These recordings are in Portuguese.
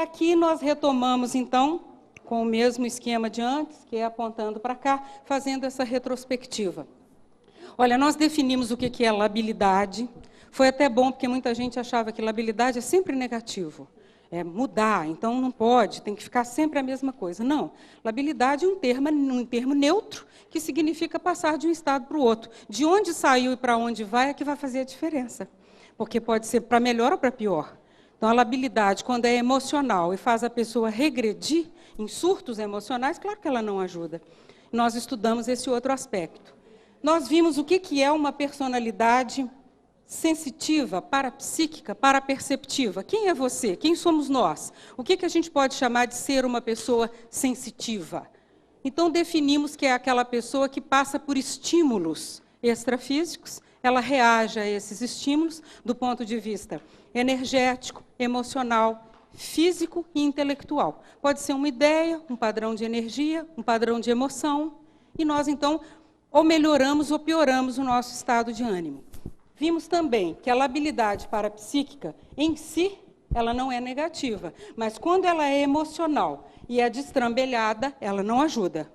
aqui nós retomamos, então, com o mesmo esquema de antes, que é apontando para cá, fazendo essa retrospectiva. Olha, nós definimos o que é labilidade. Foi até bom, porque muita gente achava que labilidade é sempre negativo. É mudar, então não pode, tem que ficar sempre a mesma coisa. Não, labilidade é um termo neutro, que significa passar de um estado para o outro. De onde saiu e para onde vai é que vai fazer a diferença. Porque pode ser para melhor ou para pior. Então, a labilidade, quando é emocional e faz a pessoa regredir em surtos emocionais, claro que ela não ajuda. Nós estudamos esse outro aspecto. Nós vimos o que é uma personalidade sensitiva, parapsíquica, paraperceptiva. Quem é você? Quem somos nós? O que a gente pode chamar de ser uma pessoa sensitiva? Então, definimos que é aquela pessoa que passa por estímulos extrafísicos, ela reage a esses estímulos do ponto de vista energético, emocional, físico e intelectual. Pode ser uma ideia, um padrão de energia, um padrão de emoção, e nós, então, ou melhoramos ou pioramos o nosso estado de ânimo. Vimos também que a labilidade parapsíquica, em si, ela não é negativa, mas quando ela é emocional e é destrambelhada, ela não ajuda.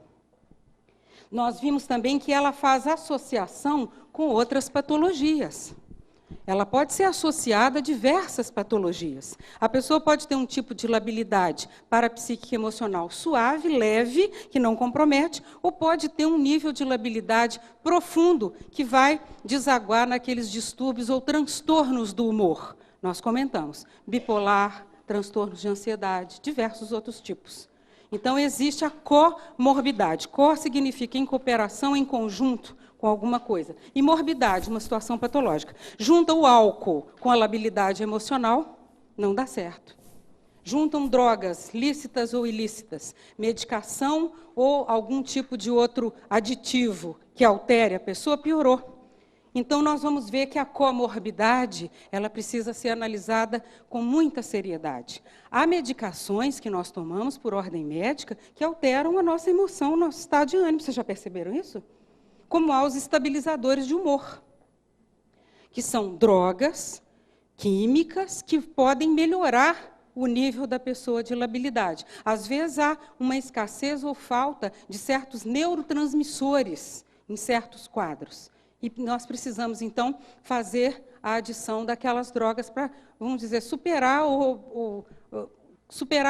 Nós vimos também que ela faz associação com outras patologias. Ela pode ser associada a diversas patologias. A pessoa pode ter um tipo de labilidade parapsíquica emocional suave, leve, que não compromete, ou pode ter um nível de labilidade profundo, que vai desaguar naqueles distúrbios ou transtornos do humor. Nós comentamos, bipolar, transtornos de ansiedade, diversos outros tipos. Então, existe a comorbidade. Co significa em cooperação, em conjunto, com alguma coisa. E morbidade, uma situação patológica. Junta o álcool com a labilidade emocional, não dá certo. Juntam drogas lícitas ou ilícitas, medicação ou algum tipo de outro aditivo que altere a pessoa, piorou. Então, nós vamos ver que a comorbidade, ela precisa ser analisada com muita seriedade. Há medicações que nós tomamos por ordem médica que alteram a nossa emoção, o nosso estado de ânimo. Vocês já perceberam isso? Como há os estabilizadores de humor, que são drogas químicas que podem melhorar o nível da pessoa de labilidade. Às vezes, há uma escassez ou falta de certos neurotransmissores em certos quadros. E nós precisamos, então, fazer a adição daquelas drogas para, vamos dizer, superar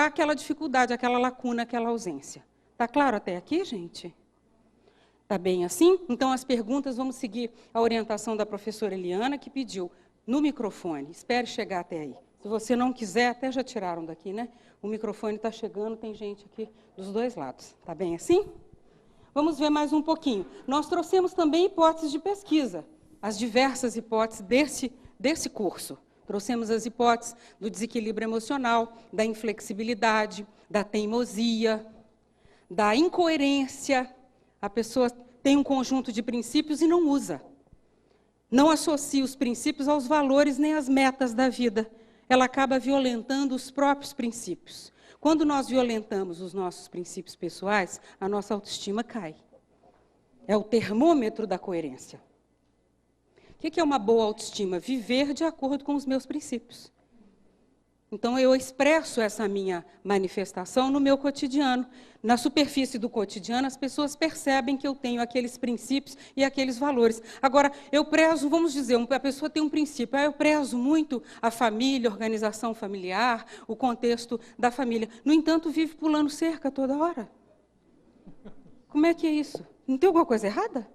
aquela dificuldade, aquela lacuna, aquela ausência. Está claro até aqui, gente? Está bem assim? Então, as perguntas, vamos seguir a orientação da professora Eliana, que pediu no microfone. Espere chegar até aí. Se você não quiser, até já tiraram daqui, né? O microfone está chegando, tem gente aqui dos dois lados. Está bem assim? Vamos ver mais um pouquinho. Nós trouxemos também hipóteses de pesquisa, as diversas hipóteses desse curso. Trouxemos as hipóteses do desequilíbrio emocional, da inflexibilidade, da teimosia, da incoerência. A pessoa tem um conjunto de princípios e não usa. Não associa os princípios aos valores nem às metas da vida. Ela acaba violentando os próprios princípios. Quando nós violentamos os nossos princípios pessoais, a nossa autoestima cai. É o termômetro da coerência. O que é uma boa autoestima? Viver de acordo com os meus princípios. Então, eu expresso essa minha manifestação no meu cotidiano. Na superfície do cotidiano, as pessoas percebem que eu tenho aqueles princípios e aqueles valores. Agora, eu prezo, vamos dizer, a pessoa tem um princípio. Eu prezo muito a família, a organização familiar, o contexto da família. No entanto, vive pulando cerca toda hora. Como é que é isso? Não tem alguma coisa errada?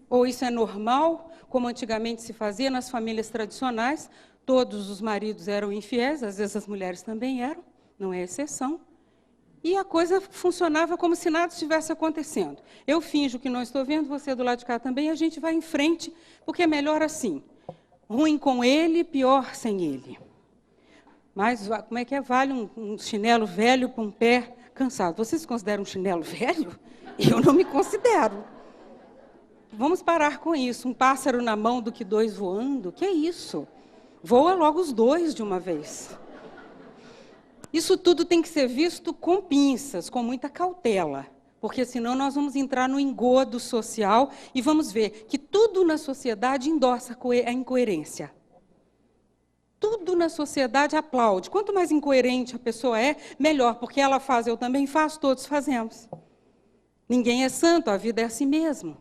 Ou isso é normal, como antigamente se fazia nas famílias tradicionais? Todos os maridos eram infiéis, às vezes as mulheres também eram, não é exceção. E a coisa funcionava como se nada estivesse acontecendo. Eu finjo que não estou vendo, você do lado de cá também, e a gente vai em frente, porque é melhor assim. Ruim com ele, pior sem ele. Mas como é que é? Vale um chinelo velho para um pé cansado. Vocês consideram um chinelo velho? Eu não me considero. Vamos parar com isso. Um pássaro na mão do que dois voando? Que é isso? Voa logo os dois de uma vez. Isso tudo tem que ser visto com pinças, com muita cautela, porque senão nós vamos entrar no engodo social e vamos ver que tudo na sociedade endossa a incoerência. tudo na sociedade aplaude. Quanto mais incoerente a pessoa é, melhor, porque ela faz, eu também faço, todos fazemos. Ninguém é santo, a vida é assim mesmo.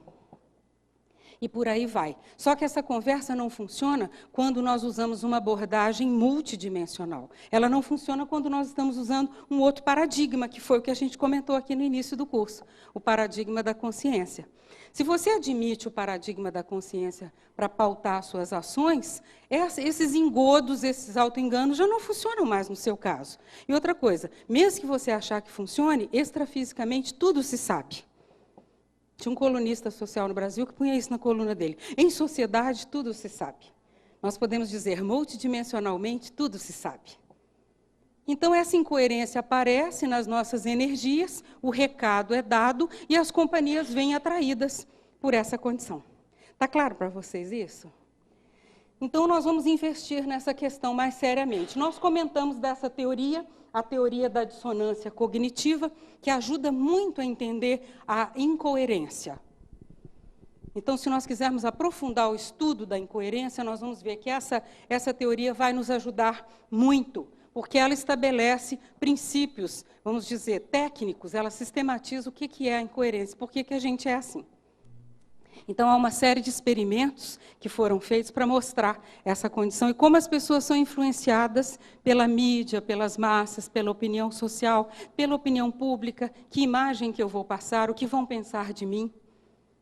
E por aí vai. Só que essa conversa não funciona quando nós usamos uma abordagem multidimensional. Ela não funciona quando nós estamos usando um outro paradigma, que foi o que a gente comentou aqui no início do curso, o paradigma da consciência. Se você admite o paradigma da consciência para pautar suas ações, esses engodos, esses auto-enganos já não funcionam mais no seu caso. E outra coisa, mesmo que você achar que funcione, extrafisicamente tudo se sabe. Tinha um colunista social no Brasil que punha isso na coluna dele. Em sociedade, tudo se sabe. Nós podemos dizer, multidimensionalmente, tudo se sabe. Então, essa incoerência aparece nas nossas energias, o recado é dado e as companhias vêm atraídas por essa condição. Está claro para vocês isso? Então, nós vamos investir nessa questão mais seriamente. Nós comentamos dessa teoria, a teoria da dissonância cognitiva, que ajuda muito a entender a incoerência. Então, se nós quisermos aprofundar o estudo da incoerência, nós vamos ver que essa teoria vai nos ajudar muito, porque ela estabelece princípios, vamos dizer, técnicos, ela sistematiza o que é a incoerência, por que a gente é assim. Então, há uma série de experimentos que foram feitos para mostrar essa condição e como as pessoas são influenciadas pela mídia, pelas massas, pela opinião social, pela opinião pública, que imagem que eu vou passar, o que vão pensar de mim.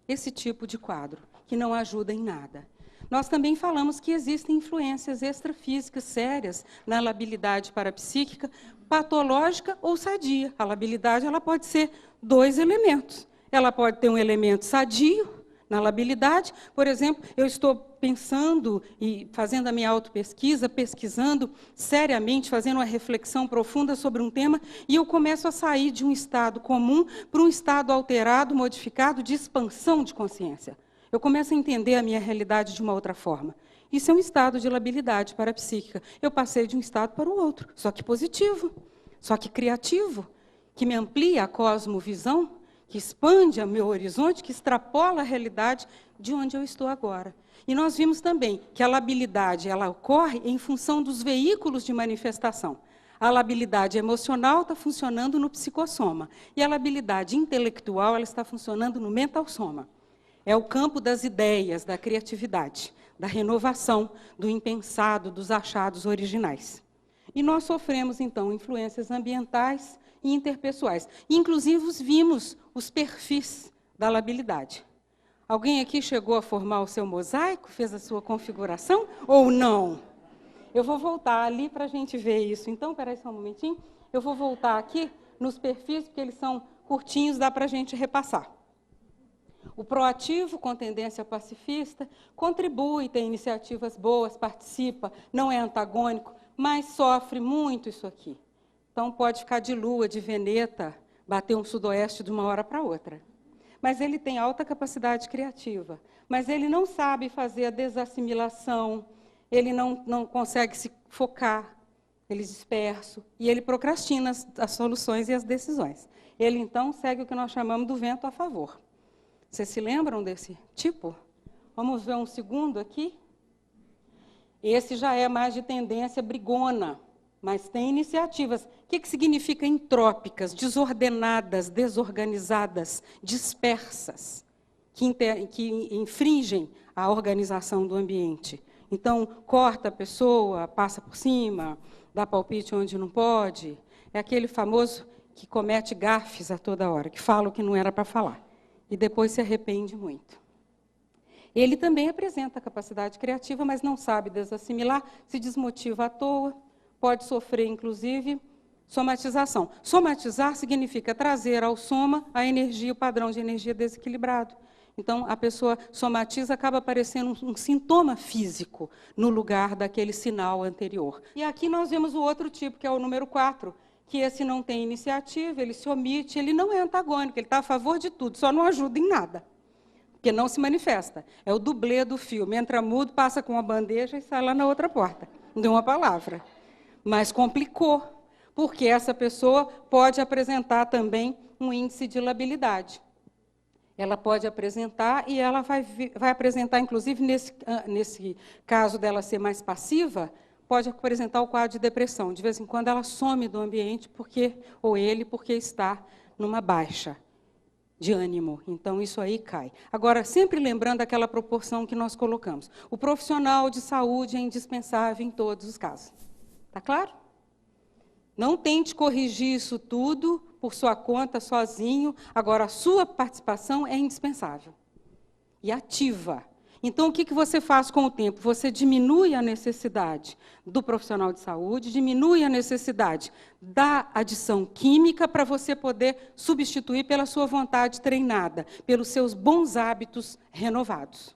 Esse tipo de quadro, que não ajuda em nada. Nós também falamos que existem influências extrafísicas sérias na labilidade parapsíquica, patológica ou sadia. A labilidade ela pode ser 2 elementos. Ela pode ter um elemento sadio, na labilidade, por exemplo, eu estou pensando e fazendo a minha autopesquisa, pesquisando seriamente, fazendo uma reflexão profunda sobre um tema, e eu começo a sair de um estado comum para um estado alterado, modificado, de expansão de consciência. Eu começo a entender a minha realidade de uma outra forma. Isso é um estado de labilidade parapsíquica. Eu passei de um estado para o outro, só que positivo, só que criativo, que me amplia a cosmovisão, que expande o meu horizonte, que extrapola a realidade de onde eu estou agora. E nós vimos também que a labilidade ela ocorre em função dos veículos de manifestação. A labilidade emocional está funcionando no psicossoma, e a labilidade intelectual ela está funcionando no mentalsoma. É o campo das ideias, da criatividade, da renovação, do impensado, dos achados originais. E nós sofremos, então, influências ambientais e interpessoais. Inclusive, vimos os perfis da labilidade. Alguém aqui chegou a formar o seu mosaico, fez a sua configuração, ou não? Eu vou voltar ali para a gente ver isso. Então, espera aí só um momentinho. Eu vou voltar aqui nos perfis, porque eles são curtinhos, dá para a gente repassar. O proativo, com tendência pacifista, contribui, tem iniciativas boas, participa, não é antagônico, mas sofre muito isso aqui. Então, pode ficar de lua, de veneta, bater um sudoeste de uma hora para outra. Mas ele tem alta capacidade criativa. Mas ele não sabe fazer a desassimilação, ele não consegue se focar, ele é disperso, e ele procrastina as soluções e as decisões. Ele, então, segue o que nós chamamos do vento a favor. Vocês se lembram desse tipo? Vamos ver um segundo aqui. Esse já é mais de tendência brigona, mas tem iniciativas. O que significa entrópicas, desordenadas, desorganizadas, dispersas, que infringem a organização do ambiente? Então, corta a pessoa, passa por cima, dá palpite onde não pode. É aquele famoso que comete gafes a toda hora, que fala o que não era para falar, e depois se arrepende muito. Ele também apresenta capacidade criativa, mas não sabe desassimilar, se desmotiva à toa, pode sofrer, inclusive, somatização. Somatizar significa trazer ao soma a energia, o padrão de energia desequilibrado. Então, a pessoa somatiza, acaba aparecendo um sintoma físico no lugar daquele sinal anterior. E aqui nós vemos o outro tipo, que é o número 4, que esse não tem iniciativa, ele se omite, ele não é antagônico, ele está a favor de tudo, só não ajuda em nada, porque não se manifesta. É o dublê do filme, entra mudo, passa com uma bandeja e sai lá na outra porta, não deu uma palavra. Mas complicou, porque essa pessoa pode apresentar também um índice de labilidade. Ela pode apresentar, e ela vai apresentar, inclusive, nesse caso dela ser mais passiva, pode apresentar o quadro de depressão. De vez em quando ela some do ambiente porque está numa baixa de ânimo. Então, isso aí cai. Agora, sempre lembrando aquela proporção que nós colocamos. O profissional de saúde é indispensável em todos os casos. Está claro? Não tente corrigir isso tudo por sua conta, sozinho. Agora, a sua participação é indispensável e ativa. Então, o que você faz com o tempo? Você diminui a necessidade do profissional de saúde, diminui a necessidade da adição química para você poder substituir pela sua vontade treinada, pelos seus bons hábitos renovados.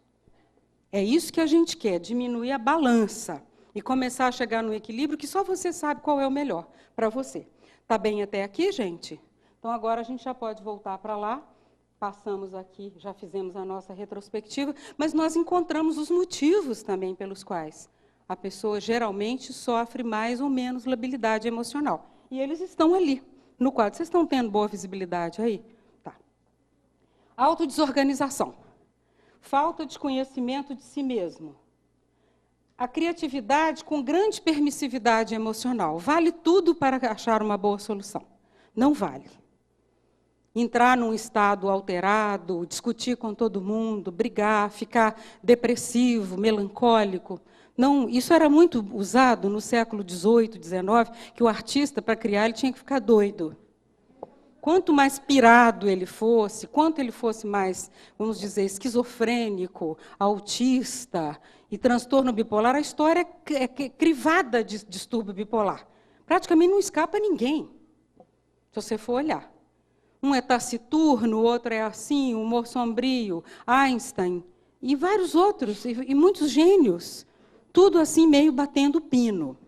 É isso que a gente quer, diminuir a balança e começar a chegar no equilíbrio que só você sabe qual é o melhor para você. Está bem até aqui, gente? Então, agora a gente já pode voltar para lá. Passamos aqui, já fizemos a nossa retrospectiva, mas nós encontramos os motivos também pelos quais a pessoa geralmente sofre mais ou menos labilidade emocional. E eles estão ali, no quadro. Vocês estão tendo boa visibilidade aí? Tá. Autodesorganização. Falta de conhecimento de si mesmo. A criatividade com grande permissividade emocional. Vale tudo para achar uma boa solução. Não vale. Entrar num estado alterado, discutir com todo mundo, brigar, ficar depressivo, melancólico. Não, isso era muito usado no século XVIII, XIX, que o artista, para criar, ele tinha que ficar doido. Quanto mais pirado ele fosse, quanto ele fosse mais, vamos dizer, esquizofrênico, autista e transtorno bipolar, a história é crivada de distúrbio bipolar. Praticamente não escapa ninguém, se você for olhar. Um é taciturno, o outro é assim, humor sombrio, Einstein, e vários outros, e muitos gênios. Tudo assim, meio batendo pino.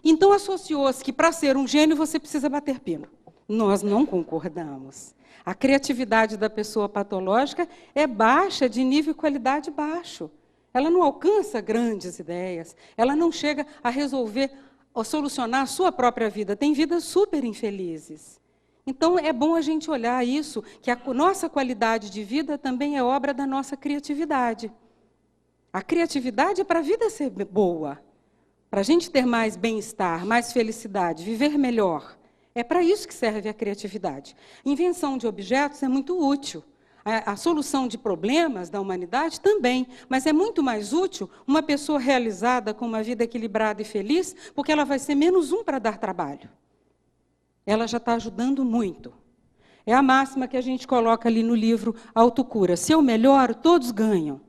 Então, associou-se que, para ser um gênio, você precisa bater pino. Nós não concordamos. A criatividade da pessoa patológica é baixa, de nível e qualidade baixo. Ela não alcança grandes ideias, ela não chega a resolver ou solucionar a sua própria vida. Tem vidas super infelizes. Então, é bom a gente olhar isso, que a nossa qualidade de vida também é obra da nossa criatividade. A criatividade é para a vida ser boa, para a gente ter mais bem-estar, mais felicidade, viver melhor. É para isso que serve a criatividade. Invenção de objetos é muito útil. A solução de problemas da humanidade também, mas é muito mais útil uma pessoa realizada com uma vida equilibrada e feliz, porque ela vai ser menos um para dar trabalho. Ela já está ajudando muito. É a máxima que a gente coloca ali no livro Autocura. Se eu melhoro, todos ganham.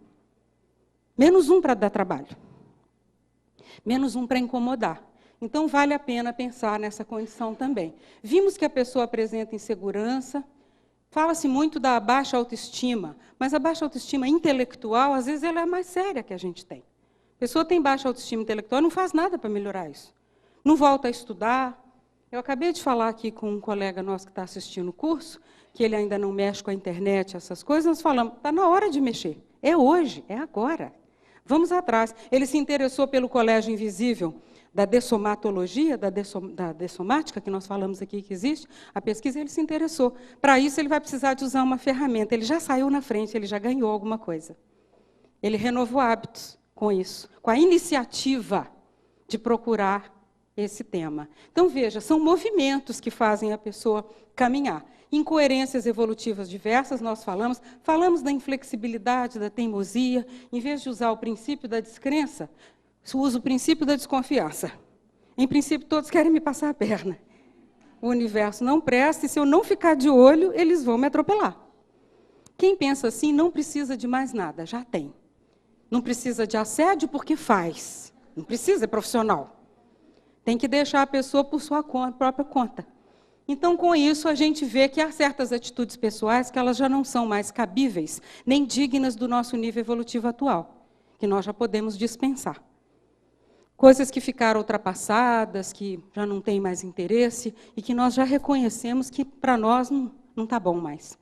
Menos um para dar trabalho. Menos um para incomodar. Então, vale a pena pensar nessa condição também. Vimos que a pessoa apresenta insegurança. Fala-se muito da baixa autoestima, mas a baixa autoestima intelectual, às vezes, ela é a mais séria que a gente tem. A pessoa tem baixa autoestima intelectual e não faz nada para melhorar isso. Não volta a estudar. Eu acabei de falar aqui com um colega nosso que está assistindo o curso, que ele ainda não mexe com a internet, essas coisas, nós falamos, está na hora de mexer. É hoje, é agora. Vamos atrás. Ele se interessou pelo Colégio Invisível, da dessomatologia, da dessomática, que nós falamos aqui que existe, a pesquisa, ele se interessou. Para isso, ele vai precisar de usar uma ferramenta. Ele já saiu na frente, ele já ganhou alguma coisa. Ele renovou hábitos com isso, com a iniciativa de procurar esse tema. Então, veja, são movimentos que fazem a pessoa caminhar. Incoerências evolutivas diversas, nós falamos da inflexibilidade, da teimosia, em vez de usar o princípio da descrença, usa o princípio da desconfiança. Em princípio, todos querem me passar a perna. O universo não presta, e se eu não ficar de olho, eles vão me atropelar. Quem pensa assim não precisa de mais nada, já tem. Não precisa de assédio porque faz. Não precisa, é profissional. Tem que deixar a pessoa por sua própria conta. Então, com isso, a gente vê que há certas atitudes pessoais que elas já não são mais cabíveis, nem dignas do nosso nível evolutivo atual, que nós já podemos dispensar. Coisas que ficaram ultrapassadas, que já não têm mais interesse, e que nós já reconhecemos que, para nós, não está bom mais.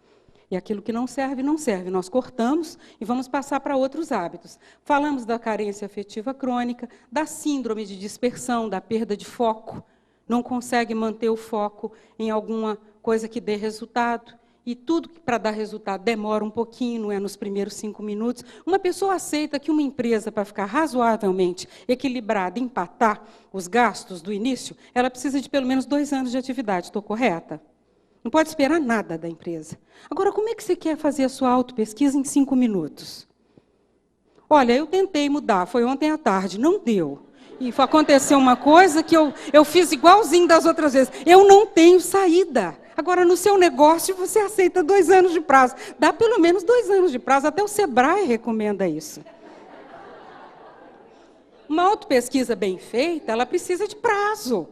E aquilo que não serve, não serve. Nós cortamos e vamos passar para outros hábitos. Falamos da carência afetiva crônica, da síndrome de dispersão, da perda de foco. Não consegue manter o foco em alguma coisa que dê resultado. e tudo para dar resultado demora um pouquinho, não é nos primeiros 5 minutos. Uma pessoa aceita que uma empresa, para ficar razoavelmente equilibrada, empatar os gastos do início, ela precisa de pelo menos 2 anos de atividade. Estou correta? Não pode esperar nada da empresa. Agora, como é que você quer fazer a sua autopesquisa em 5 minutos? Olha, eu tentei mudar, foi ontem à tarde, não deu. E aconteceu uma coisa que eu fiz igualzinho das outras vezes. Eu não tenho saída. Agora, no seu negócio, você aceita 2 anos de prazo. Dá pelo menos 2 anos de prazo, até o Sebrae recomenda isso. Uma autopesquisa bem feita, ela precisa de prazo.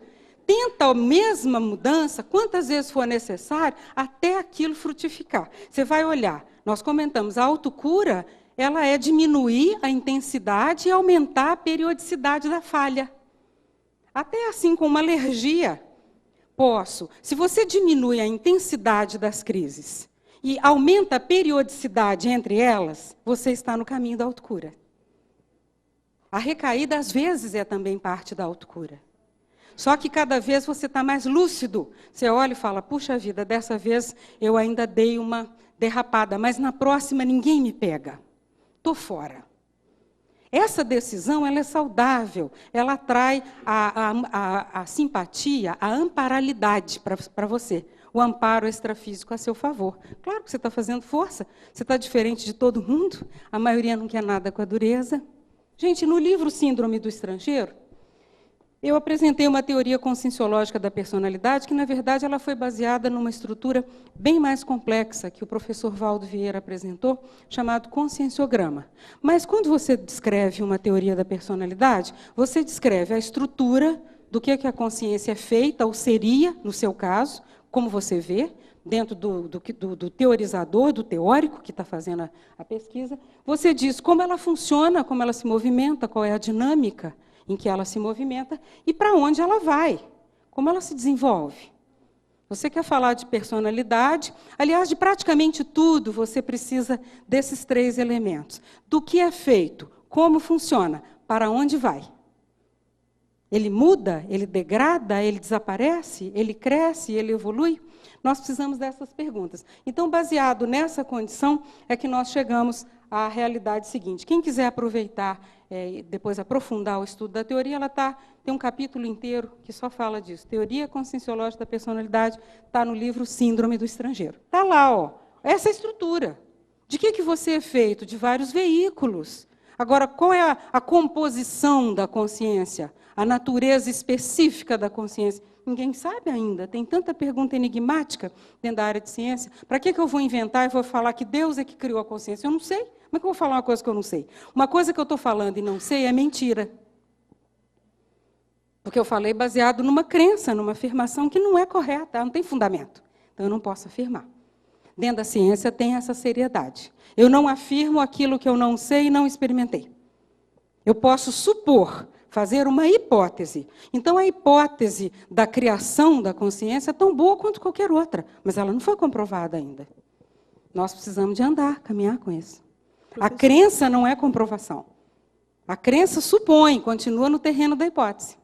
Tenta a mesma mudança, quantas vezes for necessário, até aquilo frutificar. Você vai olhar, nós comentamos, a autocura, ela é diminuir a intensidade e aumentar a periodicidade da falha. Até assim com uma alergia. Se você diminui a intensidade das crises e aumenta a periodicidade entre elas, você está no caminho da autocura. A recaída, às vezes, é também parte da autocura. Só que cada vez você está mais lúcido. Você olha e fala, puxa vida, dessa vez eu ainda dei uma derrapada, mas na próxima ninguém me pega. Estou fora. Essa decisão ela é saudável, ela atrai a simpatia, a amparalidade para você. O amparo extrafísico a seu favor. Claro que você está fazendo força, você está diferente de todo mundo, a maioria não quer nada com a dureza. Gente, no livro Síndrome do Estrangeiro, eu apresentei uma teoria conscienciológica da personalidade que, na verdade, ela foi baseada numa estrutura bem mais complexa que o professor Valdo Vieira apresentou, chamado conscienciograma. Mas, quando você descreve uma teoria da personalidade, você descreve a estrutura do que a consciência é feita, ou seria, no seu caso, como você vê, dentro do teorizador, do teórico que está fazendo a pesquisa. Você diz como ela funciona, como ela se movimenta, qual é a dinâmica em que ela se movimenta e para onde ela vai, como ela se desenvolve. Você quer falar de personalidade, aliás, de praticamente tudo, você precisa desses 3 elementos. Do que é feito, como funciona, para onde vai. Ele muda, ele degrada, ele desaparece, ele cresce, ele evolui? Nós precisamos dessas perguntas. Então, baseado nessa condição, é que nós chegamos à realidade seguinte. Quem quiser aproveitar depois aprofundar o estudo da teoria, ela tem um capítulo inteiro que só fala disso. Teoria Conscienciológica da Personalidade, está no livro Síndrome do Estrangeiro. Está lá, essa estrutura. De que você é feito? De vários veículos. Agora, qual é a composição da consciência? A natureza específica da consciência? Ninguém sabe ainda. Tem tanta pergunta enigmática dentro da área de ciência. Para que eu vou inventar e vou falar que Deus é que criou a consciência? Eu não sei. Como é que eu vou falar uma coisa que eu não sei? Uma coisa que eu estou falando e não sei é mentira. Porque eu falei baseado numa crença, numa afirmação que não é correta, não tem fundamento. Então, eu não posso afirmar. Dentro da ciência tem essa seriedade. Eu não afirmo aquilo que eu não sei e não experimentei. Eu posso supor, fazer uma hipótese. Então, a hipótese da criação da consciência é tão boa quanto qualquer outra, mas ela não foi comprovada ainda. Nós precisamos de andar, caminhar com isso. A crença não é comprovação. A crença supõe, continua no terreno da hipótese.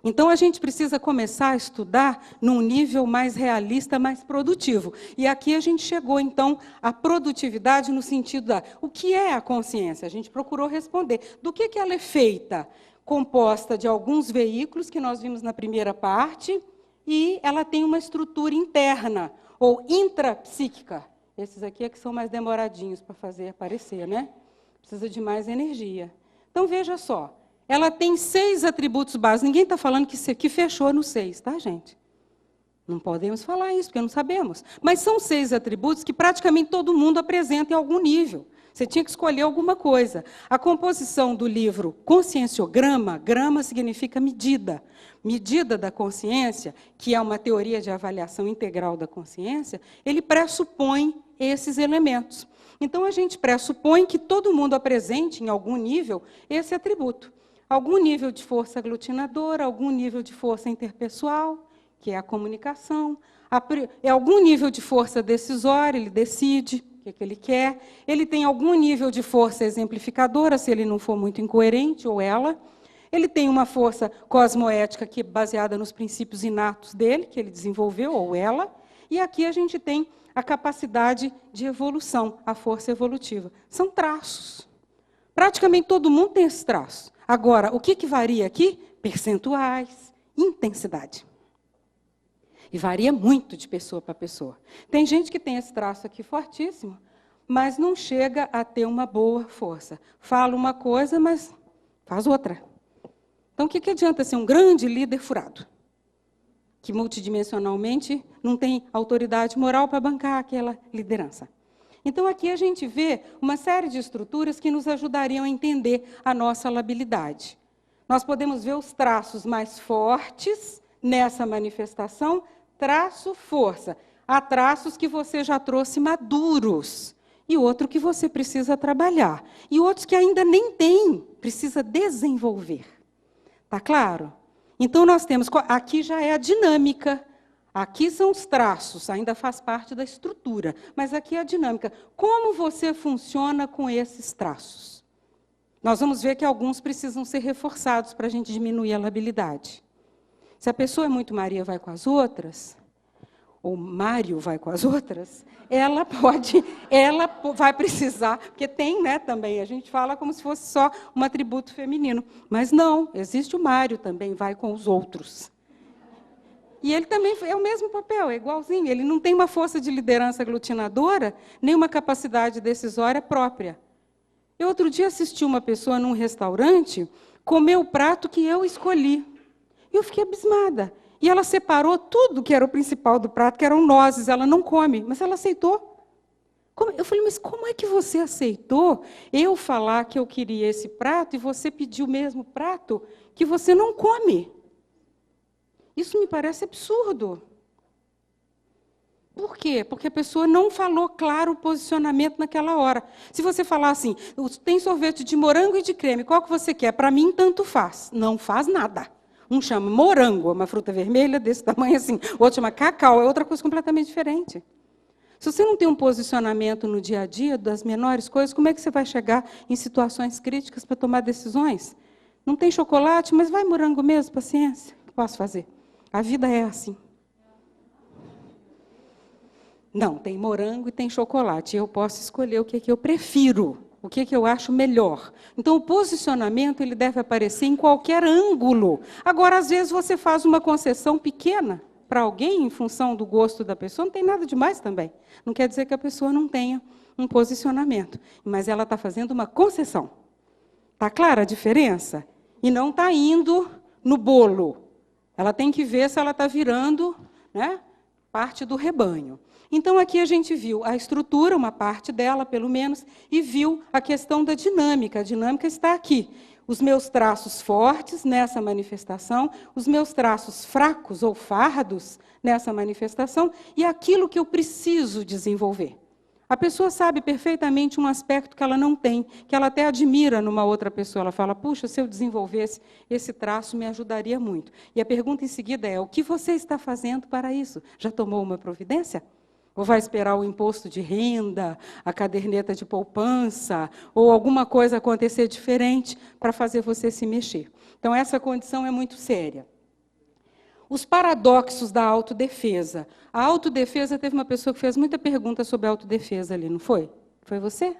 Então, a gente precisa começar a estudar num nível mais realista, mais produtivo. E aqui a gente chegou, então, à produtividade no sentido o que é a consciência? A gente procurou responder. Do que ela é feita? Composta de alguns veículos, que nós vimos na primeira parte, e ela tem uma estrutura interna, ou intrapsíquica. Esses aqui é que são mais demoradinhos para fazer aparecer, né? Precisa de mais energia. Então, veja só. Ela tem 6 atributos básicos. Ninguém está falando que fechou no 6, tá, gente? Não podemos falar isso, porque não sabemos. Mas são 6 atributos que praticamente todo mundo apresenta em algum nível. Você tinha que escolher alguma coisa. A composição do livro Conscienciograma, grama significa medida. Medida da consciência, que é uma teoria de avaliação integral da consciência, ele pressupõe esses elementos. Então, a gente pressupõe que todo mundo apresente, em algum nível, esse atributo. Algum nível de força aglutinadora, algum nível de força interpessoal, que é a comunicação, algum nível de força decisória, ele decide o que ele quer, ele tem algum nível de força exemplificadora, se ele não for muito incoerente, ou ela, ele tem uma força cosmoética que é baseada nos princípios inatos dele, que ele desenvolveu, ou ela, e aqui a gente tem a capacidade de evolução, a força evolutiva. São traços. Praticamente todo mundo tem esses traços. Agora, o que varia aqui? Percentuais, intensidade. E varia muito de pessoa para pessoa. Tem gente que tem esse traço aqui fortíssimo, mas não chega a ter uma boa força. Fala uma coisa, mas faz outra. Então, o que adianta ser um grande líder furado? Que multidimensionalmente não tem autoridade moral para bancar aquela liderança. Então, aqui a gente vê uma série de estruturas que nos ajudariam a entender a nossa labilidade. Nós podemos ver os traços mais fortes nessa manifestação, traço, força. Há traços que você já trouxe maduros, e outro que você precisa trabalhar. E outros que ainda nem tem, precisa desenvolver. Está claro? Então, nós temos, aqui já é a dinâmica, aqui são os traços, ainda faz parte da estrutura, mas aqui é a dinâmica. Como você funciona com esses traços? Nós vamos ver que alguns precisam ser reforçados para a gente diminuir a labilidade. Se a pessoa é muito Maria vai com as outras, ou Mário vai com as outras, ela vai precisar, porque tem, né, também, a gente fala como se fosse só um atributo feminino, mas não, existe o Mário também, vai com os outros. E ele também é o mesmo papel, é igualzinho, ele não tem uma força de liderança aglutinadora, nem uma capacidade decisória própria. Eu outro dia assisti uma pessoa num restaurante comer o prato que eu escolhi, e eu fiquei abismada. E ela separou tudo que era o principal do prato, que eram nozes, ela não come, mas ela aceitou. Eu falei, mas como é que você aceitou eu falar que eu queria esse prato e você pediu o mesmo prato que você não come? Isso me parece absurdo. Por quê? Porque a pessoa não falou claro o posicionamento naquela hora. Se você falar assim, tem sorvete de morango e de creme, qual que você quer? Para mim, tanto faz. Não faz nada. Um chama morango, é uma fruta vermelha desse tamanho assim. O outro chama cacau, é outra coisa completamente diferente. Se você não tem um posicionamento no dia a dia das menores coisas, como é que você vai chegar em situações críticas para tomar decisões? Não tem chocolate, mas vai morango mesmo, paciência. O que posso fazer? A vida é assim. Não, tem morango e tem chocolate. Eu posso escolher o que eu prefiro. O que eu acho melhor. Então, o posicionamento ele deve aparecer em qualquer ângulo. Agora, às vezes, você faz uma concessão pequena para alguém, em função do gosto da pessoa, não tem nada demais também. Não quer dizer que a pessoa não tenha um posicionamento, mas ela está fazendo uma concessão. Está clara a diferença? E não está indo no bolo. Ela tem que ver se ela está virando, né, parte do rebanho. Então, aqui a gente viu a estrutura, uma parte dela, pelo menos, e viu a questão da dinâmica. A dinâmica está aqui. Os meus traços fortes nessa manifestação, os meus traços fracos ou fardos nessa manifestação, e aquilo que eu preciso desenvolver. A pessoa sabe perfeitamente um aspecto que ela não tem, que ela até admira numa outra pessoa. Ela fala, puxa, se eu desenvolvesse esse traço, me ajudaria muito. E a pergunta em seguida é, o que você está fazendo para isso? Já tomou uma providência? Ou vai esperar o imposto de renda, a caderneta de poupança, ou alguma coisa acontecer diferente para fazer você se mexer? Então, essa condição é muito séria. Os paradoxos da autodefesa. A autodefesa, teve uma pessoa que fez muita pergunta sobre a autodefesa ali, não foi? Foi você?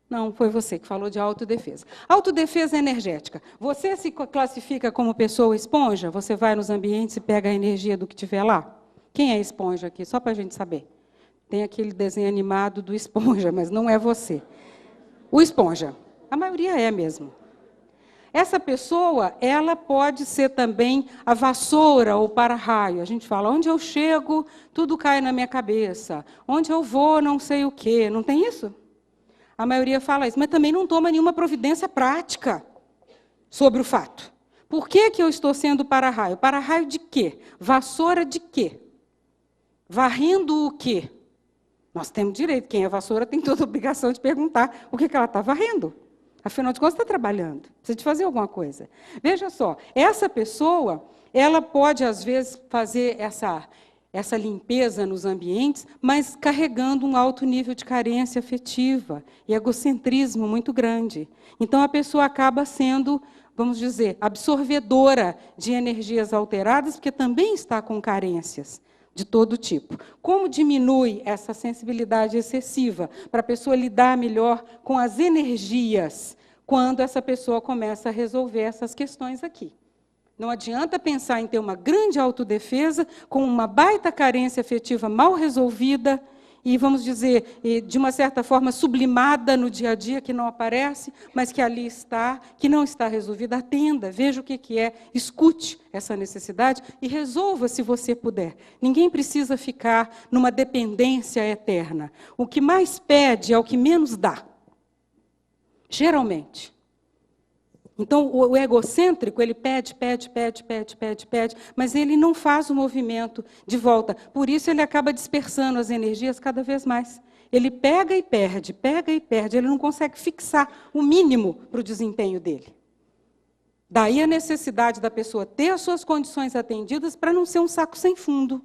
Não, foi você que falou de autodefesa. Autodefesa energética. Você se classifica como pessoa esponja? Você vai nos ambientes e pega a energia do que tiver lá? Quem é esponja aqui? Só para a gente saber. Tem aquele desenho animado do esponja, mas não é você. O esponja. A maioria é mesmo. Essa pessoa, ela pode ser também a vassoura ou para-raio. A gente fala, onde eu chego, tudo cai na minha cabeça. Onde eu vou, não sei o quê. Não tem isso? A maioria fala isso, mas também não toma nenhuma providência prática sobre o fato. Por que eu estou sendo para-raio? Para-raio de quê? Vassoura de quê? Varrendo o quê? Nós temos direito, quem é vassoura tem toda a obrigação de perguntar o que ela está varrendo. Afinal de contas, está trabalhando, precisa de fazer alguma coisa. Veja só, essa pessoa, ela pode, às vezes, fazer essa limpeza nos ambientes, mas carregando um alto nível de carência afetiva e egocentrismo muito grande. Então, a pessoa acaba sendo, vamos dizer, absorvedora de energias alteradas, porque também está com carências. de todo tipo. Como diminui essa sensibilidade excessiva para a pessoa lidar melhor com as energias quando essa pessoa começa a resolver essas questões aqui? Não adianta pensar em ter uma grande autodefesa com uma baita carência afetiva mal resolvida e, vamos dizer, de uma certa forma sublimada no dia a dia, que não aparece, mas que ali está, que não está resolvida. Atenda, veja o que é, escute essa necessidade e resolva se você puder. Ninguém precisa ficar numa dependência eterna. O que mais pede é o que menos dá, geralmente. Então, o egocêntrico, ele pede, mas ele não faz o movimento de volta. Por isso, ele acaba dispersando as energias cada vez mais. Ele pega e perde, ele não consegue fixar o mínimo para o desempenho dele. Daí a necessidade da pessoa ter as suas condições atendidas para não ser um saco sem fundo,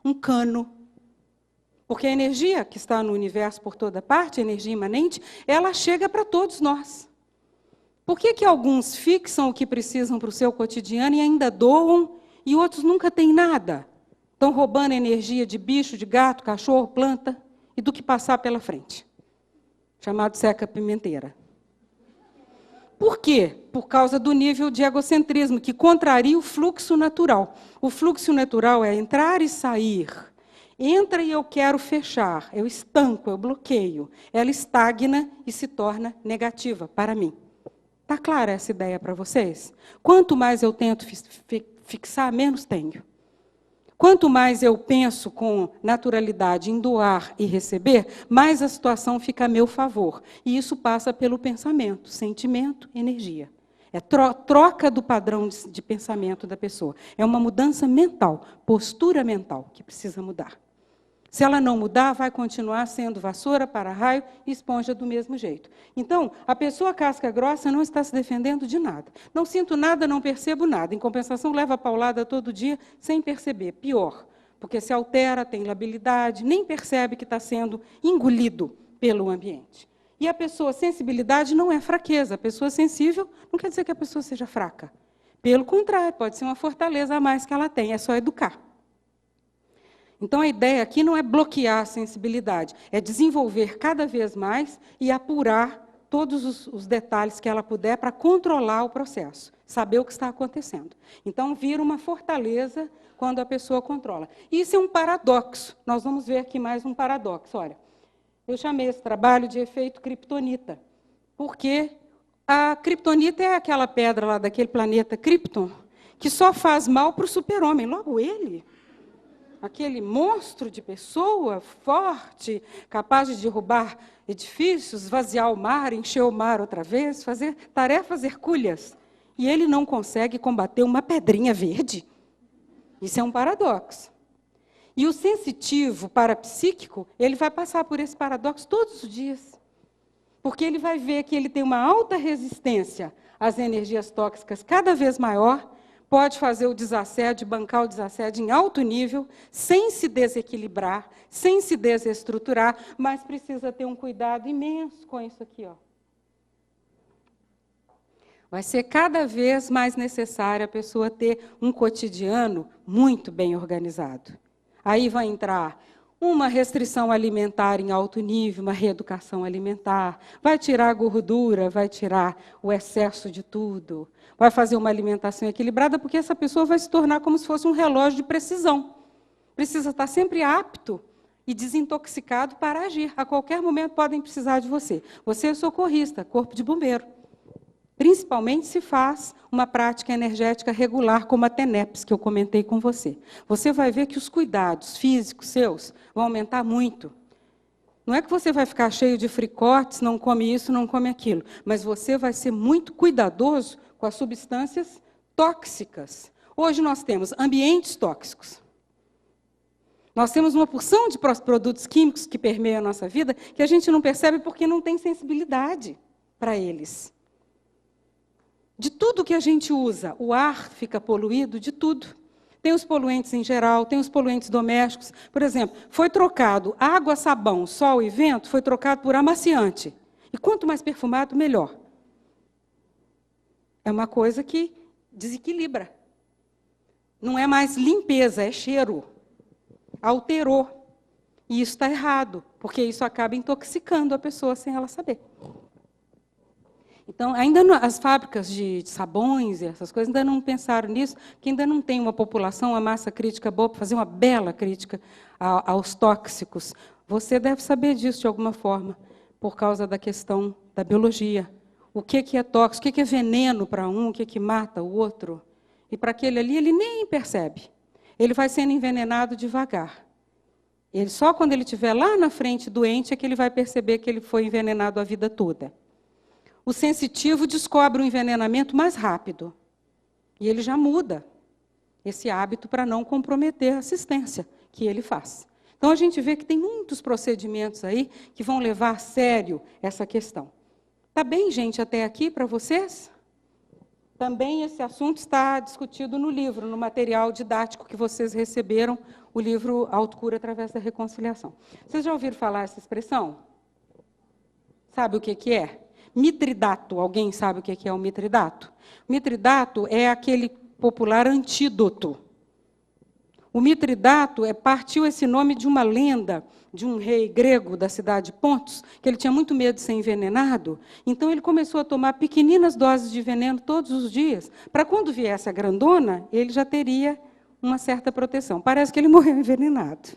um cano. Porque a energia que está no universo por toda parte, a energia imanente, ela chega para todos nós. Por que alguns fixam o que precisam para o seu cotidiano e ainda doam, e outros nunca têm nada? Estão roubando energia de bicho, de gato, cachorro, planta, e do que passar pela frente. Chamado seca-pimenteira. Por quê? Por causa do nível de egocentrismo, que contraria o fluxo natural. O fluxo natural é entrar e sair. Entra e eu quero fechar, eu estanco, eu bloqueio. Ela estagna e se torna negativa para mim. Está clara essa ideia para vocês? Quanto mais eu tento fixar, menos tenho. Quanto mais eu penso com naturalidade em doar e receber, mais a situação fica a meu favor. E isso passa pelo pensamento, sentimento, energia. É troca do padrão de pensamento da pessoa. É uma mudança mental, postura mental, que precisa mudar. Se ela não mudar, vai continuar sendo vassoura, para-raio e esponja do mesmo jeito. Então, a pessoa casca grossa não está se defendendo de nada. Não sinto nada, não percebo nada. Em compensação, leva paulada todo dia sem perceber. Pior, porque se altera, tem labilidade, nem percebe que está sendo engolido pelo ambiente. E a pessoa, sensibilidade não é fraqueza. A pessoa sensível não quer dizer que a pessoa seja fraca. Pelo contrário, pode ser uma fortaleza a mais que ela tem, é só educar. Então, a ideia aqui não é bloquear a sensibilidade, é desenvolver cada vez mais e apurar todos os detalhes que ela puder para controlar o processo, saber o que está acontecendo. Então, vira uma fortaleza quando a pessoa controla. Isso é um paradoxo. Nós vamos ver aqui mais um paradoxo. Olha, eu chamei esse trabalho de efeito criptonita, porque a criptonita é aquela pedra lá daquele planeta Krypton, que só faz mal para o super-homem, logo ele. Aquele monstro de pessoa, forte, capaz de derrubar edifícios, esvaziar o mar, encher o mar outra vez, fazer tarefas hercúleas. E ele não consegue combater uma pedrinha verde. Isso é um paradoxo. E o sensitivo parapsíquico, ele vai passar por esse paradoxo todos os dias. Porque ele vai ver que ele tem uma alta resistência às energias tóxicas cada vez maior, pode fazer o desassédio, bancar o desassédio em alto nível, sem se desequilibrar, sem se desestruturar, mas precisa ter um cuidado imenso com isso aqui. Ó. Vai ser cada vez mais necessário a pessoa ter um cotidiano muito bem organizado. Aí vai entrar uma restrição alimentar em alto nível, uma reeducação alimentar, vai tirar a gordura, vai tirar o excesso de tudo, vai fazer uma alimentação equilibrada, porque essa pessoa vai se tornar como se fosse um relógio de precisão. Precisa estar sempre apto e desintoxicado para agir. A qualquer momento podem precisar de você. Você é socorrista, corpo de bombeiro. Principalmente se faz uma prática energética regular, como a TENEPS, que eu comentei com você. Você vai ver que os cuidados físicos seus vão aumentar muito. Não é que você vai ficar cheio de fricotes, não come isso, não come aquilo, mas você vai ser muito cuidadoso com as substâncias tóxicas. Hoje nós temos ambientes tóxicos. Nós temos uma porção de produtos químicos que permeiam a nossa vida que a gente não percebe porque não tem sensibilidade para eles. De tudo que a gente usa, o ar fica poluído, de tudo. Tem os poluentes em geral, tem os poluentes domésticos. Por exemplo, foi trocado água, sabão, sol e vento, foi trocado por amaciante. E quanto mais perfumado, melhor. É uma coisa que desequilibra. Não é mais limpeza, é cheiro. alterou. E isso está errado, porque isso acaba intoxicando a pessoa sem ela saber. Então, ainda não, as fábricas de sabões e essas coisas ainda não pensaram nisso, que ainda não tem uma população, uma massa crítica boa para fazer uma bela crítica aos tóxicos. Você deve saber disso de alguma forma, por causa da questão da biologia. O que é tóxico, o que é veneno para um, o que mata o outro. E para aquele ali, ele nem percebe. Ele vai sendo envenenado devagar. Ele, só quando ele estiver lá na frente doente é que ele vai perceber que ele foi envenenado a vida toda. O sensitivo descobre o envenenamento mais rápido. E ele já muda esse hábito para não comprometer a assistência que ele faz. Então, a gente vê que tem muitos procedimentos aí que vão levar a sério essa questão. Está bem, gente, até aqui para vocês? Também esse assunto está discutido no livro, no material didático que vocês receberam, o livro Autocura através da Reconciliação. Vocês já ouviram falar essa expressão? Sabe o que é? Mitridato. Alguém sabe o que é o mitridato? O mitridato é aquele popular antídoto. O mitridato partiu esse nome de uma lenda de um rei grego da cidade de Pontos, que ele tinha muito medo de ser envenenado, então ele começou a tomar pequeninas doses de veneno todos os dias, para quando viesse a grandona, ele já teria uma certa proteção. Parece que ele morreu envenenado.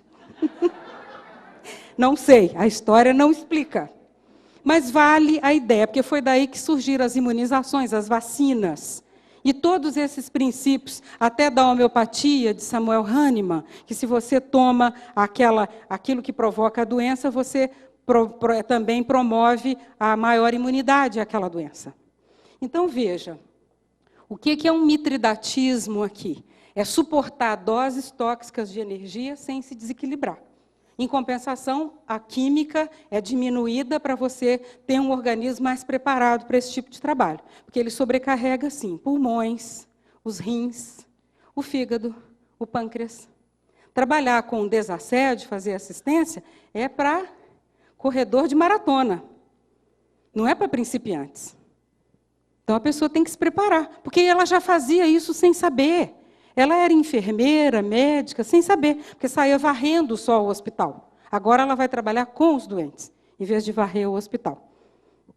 Não sei, a história não explica. Mas vale a ideia, porque foi daí que surgiram as imunizações, as vacinas. E todos esses princípios, até da homeopatia, de Samuel Hahnemann, que se você toma aquilo que provoca a doença, você também promove a maior imunidade àquela doença. Então, veja, o que é um mitridatismo aqui? É suportar doses tóxicas de energia sem se desequilibrar. Em compensação, a química é diminuída para você ter um organismo mais preparado para esse tipo de trabalho. Porque ele sobrecarrega, sim, pulmões, os rins, o fígado, o pâncreas. Trabalhar com desassédio, fazer assistência, é para corredor de maratona. Não é para principiantes. Então, a pessoa tem que se preparar, porque ela já fazia isso sem saber. Ela era enfermeira, médica, sem saber, porque saía varrendo só o hospital. Agora ela vai trabalhar com os doentes, em vez de varrer o hospital.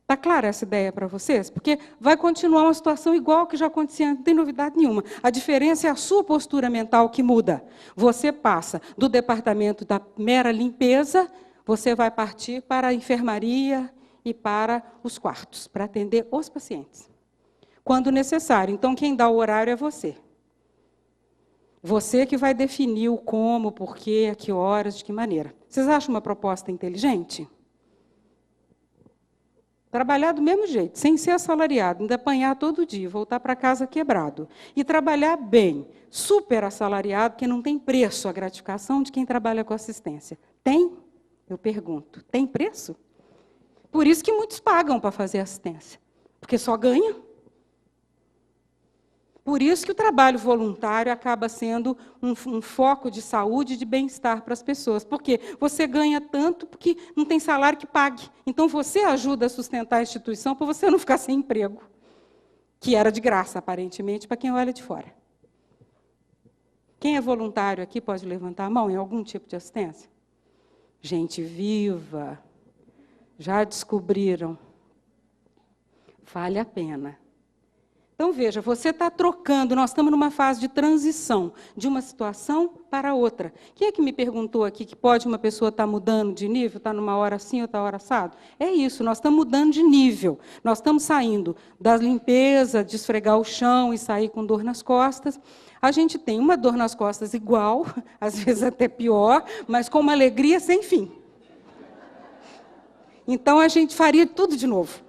Está clara essa ideia para vocês? Porque vai continuar uma situação igual que já acontecia, não tem novidade nenhuma. A diferença é a sua postura mental que muda. Você passa do departamento da mera limpeza, você vai partir para a enfermaria e para os quartos, para atender os pacientes. Quando necessário. Então, quem dá o horário é você. Você que vai definir o como, por quê, a que horas, de que maneira. Vocês acham uma proposta inteligente? Trabalhar do mesmo jeito, sem ser assalariado, ainda apanhar todo dia, voltar para casa quebrado. E trabalhar bem, super assalariado, que não tem preço a gratificação de quem trabalha com assistência. Tem? Eu pergunto. Tem preço? Por isso que muitos pagam para fazer assistência. Porque só ganha. Por isso que o trabalho voluntário acaba sendo um foco de saúde e de bem-estar para as pessoas. Porque você ganha tanto porque não tem salário que pague. Então, você ajuda a sustentar a instituição para você não ficar sem emprego. Que era de graça, aparentemente, para quem olha de fora. Quem é voluntário aqui pode levantar a mão em algum tipo de assistência? Gente viva. Já descobriram. Vale a pena. Então, veja, você está trocando, nós estamos numa fase de transição de uma situação para outra. Quem é que me perguntou aqui que pode uma pessoa estar mudando de nível, está numa hora assim, outra hora assado? É isso, nós estamos mudando de nível. Nós estamos saindo da limpeza, de esfregar o chão e sair com dor nas costas. A gente tem uma dor nas costas igual, às vezes até pior, mas com uma alegria sem fim. Então, a gente faria tudo de novo,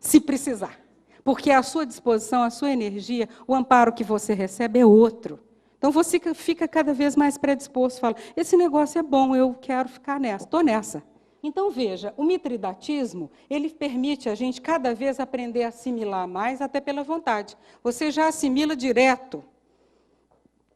se precisar. Porque a sua disposição, a sua energia, o amparo que você recebe é outro. Então, você fica cada vez mais predisposto, fala, esse negócio é bom, eu quero ficar nessa, estou nessa. Então, veja, o mitridatismo, ele permite a gente cada vez aprender a assimilar mais, até pela vontade. Você já assimila direto.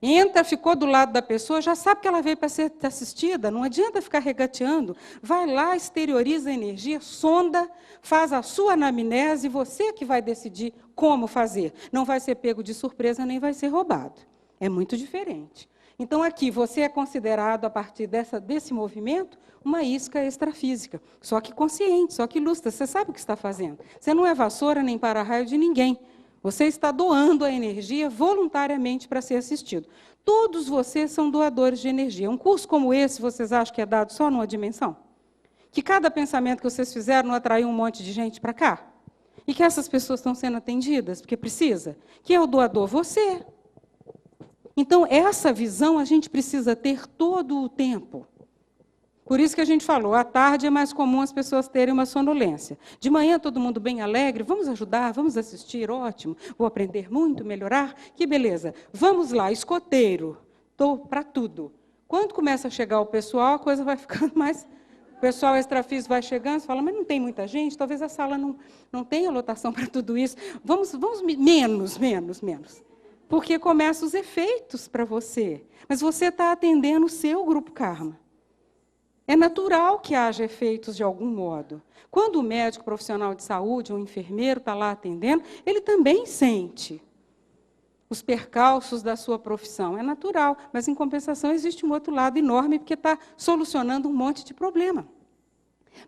Entra, ficou do lado da pessoa, já sabe que ela veio para ser assistida, não adianta ficar regateando. Vai lá, exterioriza a energia, sonda, faz a sua anamnese, você que vai decidir como fazer. Não vai ser pego de surpresa, nem vai ser roubado. É muito diferente. Então, aqui, você é considerado, a partir desse movimento, uma isca extrafísica. Só que consciente, só que lúcida. Você sabe o que está fazendo. Você não é vassoura nem para-raio de ninguém. Você está doando a energia voluntariamente para ser assistido. Todos vocês são doadores de energia. Um curso como esse, vocês acham que é dado só numa dimensão? Que cada pensamento que vocês fizeram não atraiu um monte de gente para cá? E que essas pessoas estão sendo atendidas, porque precisa? Quem é o doador? Você. Então, essa visão a gente precisa ter todo o tempo. Por isso que a gente falou, à tarde é mais comum as pessoas terem uma sonolência. De manhã, todo mundo bem alegre, vamos ajudar, vamos assistir, ótimo, vou aprender muito, melhorar, que beleza. Vamos lá, escoteiro, estou para tudo. Quando começa a chegar o pessoal, a coisa vai ficando mais... O pessoal extrafísico vai chegando, você fala, mas não tem muita gente, talvez a sala não tenha lotação para tudo isso. Vamos menos. Porque começam os efeitos para você. Mas você está atendendo o seu grupo karma. É natural que haja efeitos de algum modo. Quando o médico profissional de saúde ou o enfermeiro está lá atendendo, ele também sente os percalços da sua profissão. É natural, mas, em compensação, existe um outro lado enorme, porque está solucionando um monte de problema.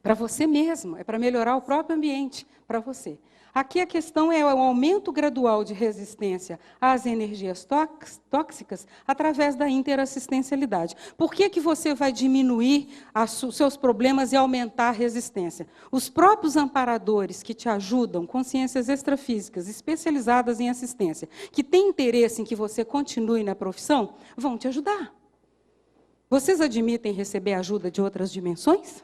Para você mesmo, é para melhorar o próprio ambiente, para você. Aqui a questão é o aumento gradual de resistência às energias tóxicas através da interassistencialidade. Por que você vai diminuir os seus problemas e aumentar a resistência? Os próprios amparadores que te ajudam, consciências extrafísicas especializadas em assistência, que têm interesse em que você continue na profissão, vão te ajudar. Vocês admitem receber ajuda de outras dimensões?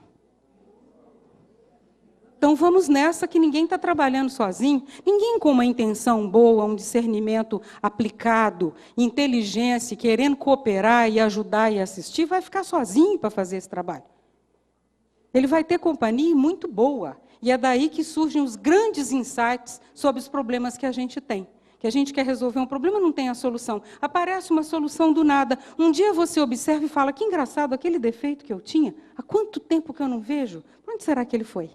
Então, vamos nessa que ninguém está trabalhando sozinho, ninguém com uma intenção boa, um discernimento aplicado, inteligência, querendo cooperar e ajudar e assistir, vai ficar sozinho para fazer esse trabalho. Ele vai ter companhia muito boa, e é daí que surgem os grandes insights sobre os problemas que a gente tem. Que a gente quer resolver um problema, não tem a solução. Aparece uma solução do nada. Um dia você observa e fala, que engraçado, aquele defeito que eu tinha, há quanto tempo que eu não vejo? Onde será que ele foi?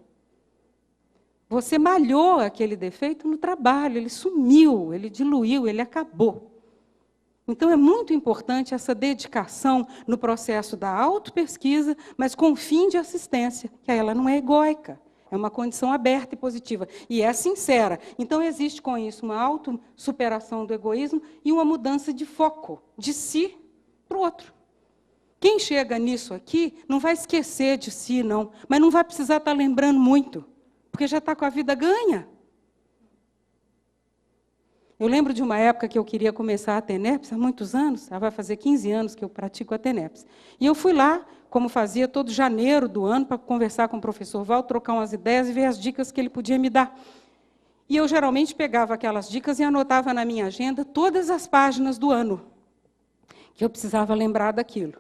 Você malhou aquele defeito no trabalho, ele sumiu, ele diluiu, ele acabou. Então, é muito importante essa dedicação no processo da autopesquisa, mas com fim de assistência, que ela não é egóica, é uma condição aberta e positiva, e é sincera. Então, existe com isso uma autossuperação do egoísmo e uma mudança de foco, de si para o outro. Quem chega nisso aqui não vai esquecer de si, não, mas não vai precisar estar lembrando muito. Porque já está com a vida ganha. Eu lembro de uma época que eu queria começar a TENEPS, há muitos anos, vai fazer 15 anos que eu pratico a TENEPS. E eu fui lá, como fazia todo janeiro do ano, para conversar com o professor Val, trocar umas ideias e ver as dicas que ele podia me dar. E eu geralmente pegava aquelas dicas e anotava na minha agenda todas as páginas do ano, que eu precisava lembrar daquilo.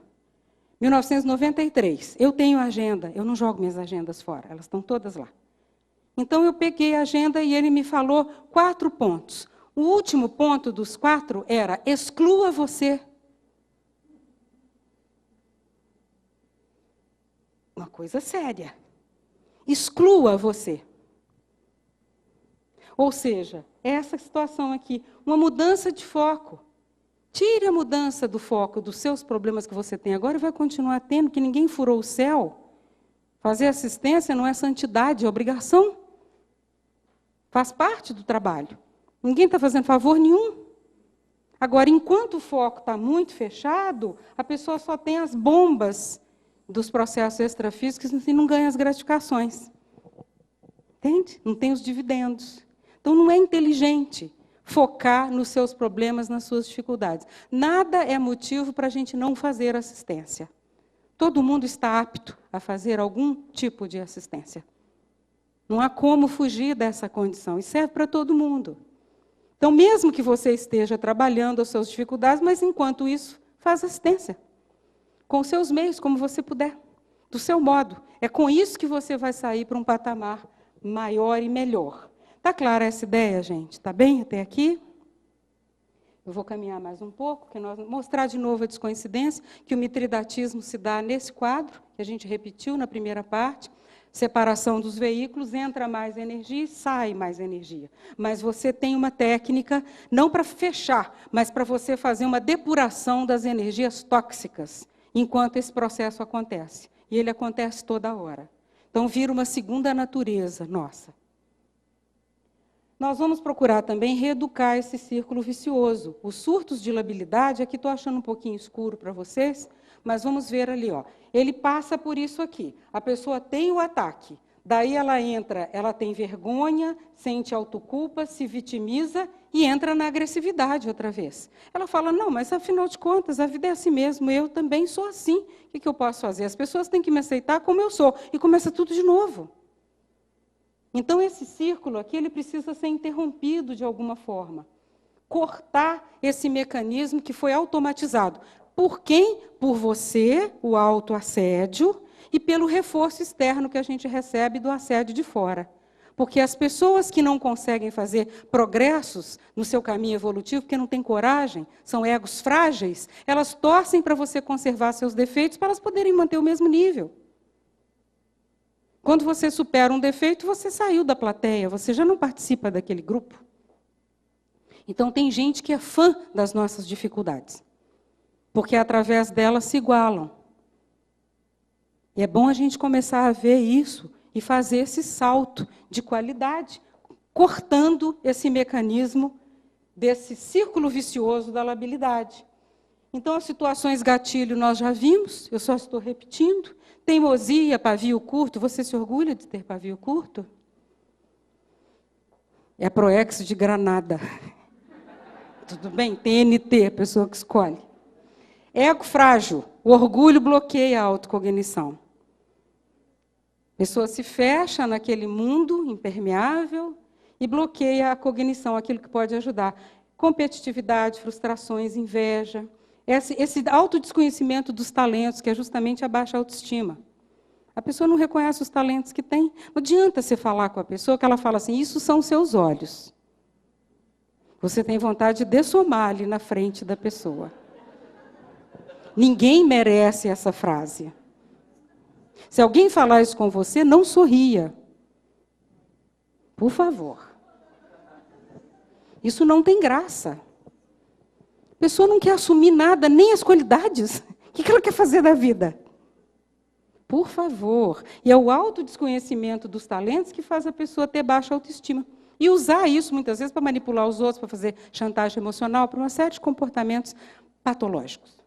1993, eu tenho agenda, eu não jogo minhas agendas fora, elas estão todas lá. Então, eu peguei a agenda e ele me falou 4 pontos. O último ponto dos 4 era, exclua você. Uma coisa séria. Exclua você. Ou seja, essa situação aqui, uma mudança de foco. Tire a mudança do foco dos seus problemas que você tem agora e vai continuar tendo, que ninguém furou o céu. Fazer assistência não é santidade, é obrigação. Faz parte do trabalho. Ninguém está fazendo favor nenhum. Agora, enquanto o foco está muito fechado, a pessoa só tem as bombas dos processos extrafísicos e não ganha as gratificações. Entende? Não tem os dividendos. Então, não é inteligente focar nos seus problemas, nas suas dificuldades. Nada é motivo para a gente não fazer assistência. Todo mundo está apto a fazer algum tipo de assistência. Não há como fugir dessa condição, e serve para todo mundo. Então, mesmo que você esteja trabalhando as suas dificuldades, mas, enquanto isso, faz assistência. Com os seus meios, como você puder, do seu modo. É com isso que você vai sair para um patamar maior e melhor. Está clara essa ideia, gente? Está bem até aqui? Eu vou caminhar mais um pouco, porque nós mostrar de novo a descoincidência, que o mitridatismo se dá nesse quadro, que a gente repetiu na primeira parte. separação dos veículos, entra mais energia e sai mais energia. Mas você tem uma técnica, não para fechar, mas para você fazer uma depuração das energias tóxicas, enquanto esse processo acontece. E ele acontece toda hora. Então, vira uma segunda natureza nossa. Nós vamos procurar também reeducar esse círculo vicioso. Os surtos de labilidade, aqui estou achando um pouquinho escuro para vocês, mas vamos ver ali, ó. Ele passa por isso aqui. A pessoa tem o ataque, daí ela entra, ela tem vergonha, sente autoculpa, se vitimiza e entra na agressividade outra vez. Ela fala, não, mas afinal de contas, a vida é assim mesmo, eu também sou assim. O que eu posso fazer? As pessoas têm que me aceitar como eu sou. E começa tudo de novo. Então, esse círculo aqui, ele precisa ser interrompido de alguma forma. Cortar esse mecanismo que foi automatizado. Por quem? Por você, o autoassédio, e pelo reforço externo que a gente recebe do assédio de fora. Porque as pessoas que não conseguem fazer progressos no seu caminho evolutivo, porque não têm coragem, são egos frágeis, elas torcem para você conservar seus defeitos para elas poderem manter o mesmo nível. Quando você supera um defeito, você saiu da plateia, você já não participa daquele grupo. Então, tem gente que é fã das nossas dificuldades, porque através delas se igualam. E é bom a gente começar a ver isso e fazer esse salto de qualidade, cortando esse mecanismo desse círculo vicioso da labilidade. Então, as situações gatilho nós já vimos, eu só estou repetindo. Teimosia, pavio curto. Você se orgulha de ter pavio curto? É a Proex de Granada. Tudo bem? TNT, a pessoa que escolhe. Ego frágil. O orgulho bloqueia a autocognição. A pessoa se fecha naquele mundo impermeável e bloqueia a cognição, aquilo que pode ajudar. Competitividade, frustrações, inveja. Esse autodesconhecimento dos talentos, que é justamente a baixa autoestima. A pessoa não reconhece os talentos que tem. Não adianta você falar com a pessoa que ela fala assim, isso são seus olhos. Você tem vontade de dessomar ali na frente da pessoa. Ninguém merece essa frase. Se alguém falar isso com você, não sorria. Por favor. Isso não tem graça. A pessoa não quer assumir nada, nem as qualidades. O que ela quer fazer da vida? Por favor. E é o autodesconhecimento dos talentos que faz a pessoa ter baixa autoestima. E usar isso, muitas vezes, para manipular os outros, para fazer chantagem emocional, para uma série de comportamentos patológicos.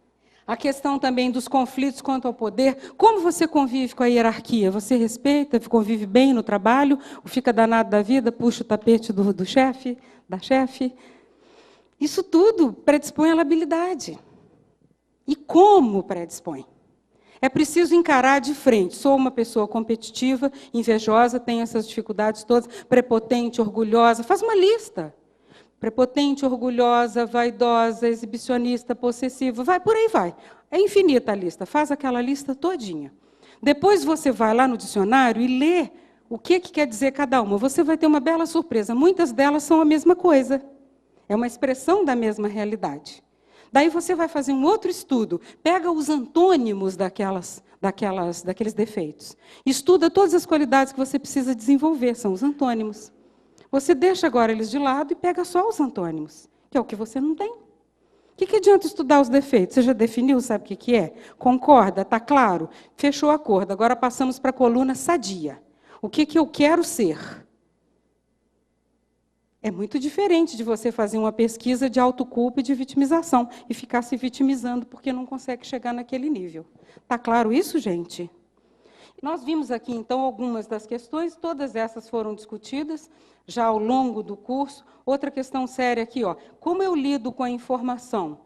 A questão também dos conflitos quanto ao poder. Como você convive com a hierarquia? Você respeita, convive bem no trabalho, ou fica danado da vida, puxa o tapete do chefe, da chefe? Isso tudo predispõe à labilidade. E como predispõe? É preciso encarar de frente. Sou uma pessoa competitiva, invejosa, tenho essas dificuldades todas, prepotente, orgulhosa. Faz uma lista. Prepotente, orgulhosa, vaidosa, exibicionista, possessiva, vai, por aí vai. É infinita a lista, faz aquela lista todinha. Depois você vai lá no dicionário e lê o que quer dizer cada uma. Você vai ter uma bela surpresa. Muitas delas são a mesma coisa. É uma expressão da mesma realidade. Daí você vai fazer um outro estudo, pega os antônimos daqueles defeitos. Estuda todas as qualidades que você precisa desenvolver, são os antônimos. Você deixa agora eles de lado e pega só os antônimos, que é o que você não tem. O que adianta estudar os defeitos? Você já definiu, sabe o que é? Concorda? Está claro? Fechou o acordo. Agora passamos para a coluna sadia. O que eu quero ser? É muito diferente de você fazer uma pesquisa de autoculpa e de vitimização e ficar se vitimizando porque não consegue chegar naquele nível. Está claro isso, gente? Nós vimos aqui, então, algumas das questões, todas essas foram discutidas já ao longo do curso. Outra questão séria aqui, ó, como eu lido com a informação?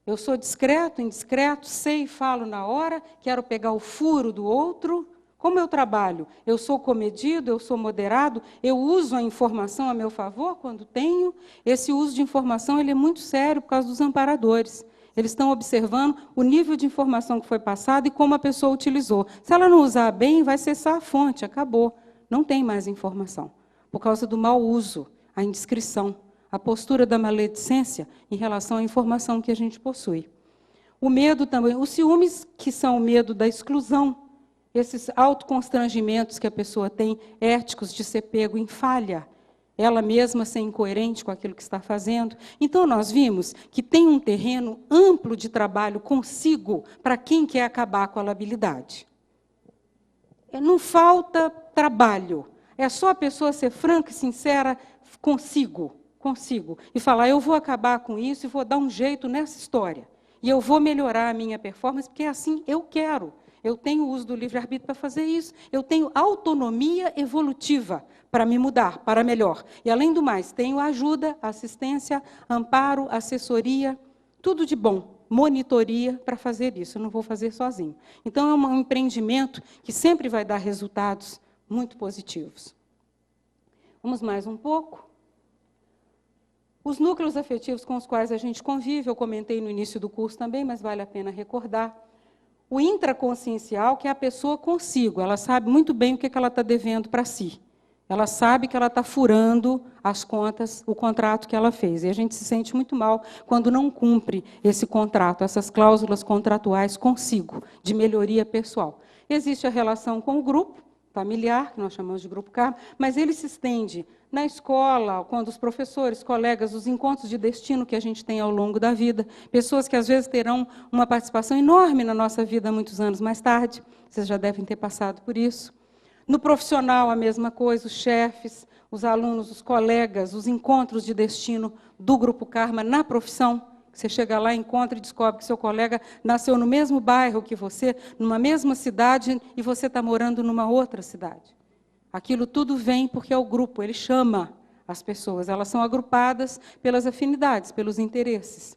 Eu sou discreto, indiscreto, sei e falo na hora, quero pegar o furo do outro? Como eu trabalho? Eu sou comedido, eu sou moderado, eu uso a informação a meu favor quando tenho? Esse uso de informação ele é muito sério por causa dos amparadores. Eles estão observando o nível de informação que foi passado e como a pessoa utilizou. Se ela não usar bem, vai cessar a fonte, acabou. Não tem mais informação. Por causa do mau uso, a indiscrição, a postura da maledicência em relação à informação que a gente possui. O medo também, os ciúmes, que são o medo da exclusão, esses autoconstrangimentos que a pessoa tem, éticos, de ser pego em falha, ela mesma ser incoerente com aquilo que está fazendo. Então, nós vimos que tem um terreno amplo de trabalho consigo para quem quer acabar com a labilidade. Não falta trabalho, é só a pessoa ser franca e sincera consigo, e falar, eu vou acabar com isso e vou dar um jeito nessa história. E eu vou melhorar a minha performance, porque assim eu quero. Eu tenho uso do livre-arbítrio para fazer isso. Eu tenho autonomia evolutiva para me mudar, para melhor. E, além do mais, tenho ajuda, assistência, amparo, assessoria, tudo de bom, monitoria para fazer isso. Eu não vou fazer sozinho. Então, é um empreendimento que sempre vai dar resultados muito positivos. Vamos mais um pouco? Os núcleos afetivos com os quais a gente convive, eu comentei no início do curso também, mas vale a pena recordar. O intraconsciencial, que é a pessoa consigo, ela sabe muito bem o que ela está devendo para si. Ela sabe que ela está furando as contas, o contrato que ela fez. E a gente se sente muito mal quando não cumpre esse contrato, essas cláusulas contratuais consigo, de melhoria pessoal. Existe a relação com o grupo familiar, que nós chamamos de grupo karma, mas ele se estende na escola, quando os professores, colegas, os encontros de destino que a gente tem ao longo da vida, pessoas que às vezes terão uma participação enorme na nossa vida muitos anos mais tarde, vocês já devem ter passado por isso. No profissional, a mesma coisa, os chefes, os alunos, os colegas, os encontros de destino do grupo karma na profissão. Você chega lá, encontra e descobre que seu colega nasceu no mesmo bairro que você, numa mesma cidade, e você está morando numa outra cidade. Aquilo tudo vem porque é o grupo, ele chama as pessoas, elas são agrupadas pelas afinidades, pelos interesses.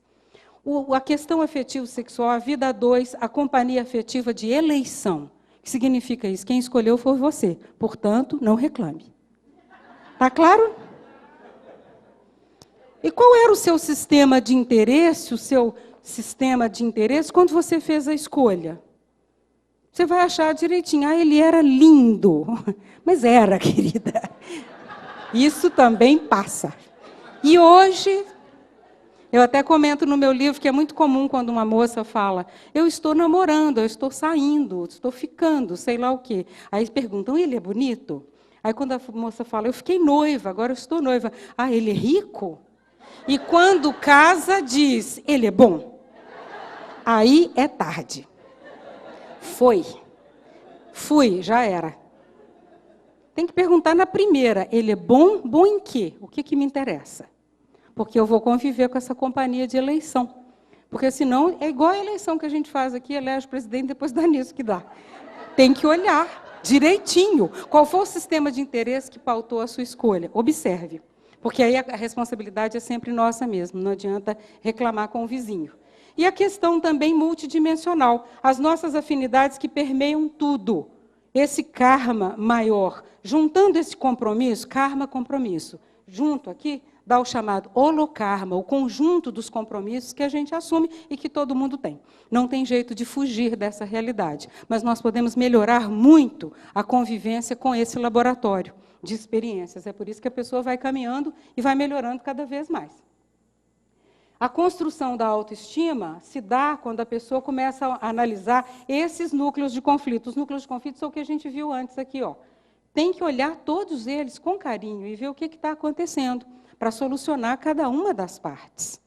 A questão afetivo-sexual, a vida a dois, a companhia afetiva de eleição. O que significa isso? Quem escolheu foi você, portanto, não reclame. Está claro? E qual era o seu sistema de interesse, quando você fez a escolha? Você vai achar direitinho, ele era lindo. Mas era, querida. Isso também passa. E hoje, eu até comento no meu livro que é muito comum quando uma moça fala, eu estou namorando, eu estou saindo, estou ficando, sei lá o quê. Aí perguntam, ele é bonito? Aí quando a moça fala, eu fiquei noiva, agora eu estou noiva. Ele é rico? E quando casa, diz, ele é bom? Aí é tarde. Fui, já era. Tem que perguntar na primeira, ele é bom? Bom em quê? O que me interessa? Porque eu vou conviver com essa companhia de eleição. Porque senão é igual a eleição que a gente faz aqui, elege o presidente, depois dá nisso que dá. Tem que olhar direitinho qual foi o sistema de interesse que pautou a sua escolha. Observe. Porque aí a responsabilidade é sempre nossa mesmo, não adianta reclamar com o vizinho. E a questão também multidimensional, as nossas afinidades que permeiam tudo. Esse karma maior, juntando esse compromisso, karma, compromisso, junto aqui, dá o chamado holokarma, o conjunto dos compromissos que a gente assume e que todo mundo tem. Não tem jeito de fugir dessa realidade, mas nós podemos melhorar muito a convivência com esse laboratório de experiências. É por isso que a pessoa vai caminhando e vai melhorando cada vez mais. A construção da autoestima se dá quando a pessoa começa a analisar esses núcleos de conflito. Os núcleos de conflito são o que a gente viu antes aqui. Tem que olhar todos eles com carinho e ver o que está acontecendo para solucionar cada uma das partes,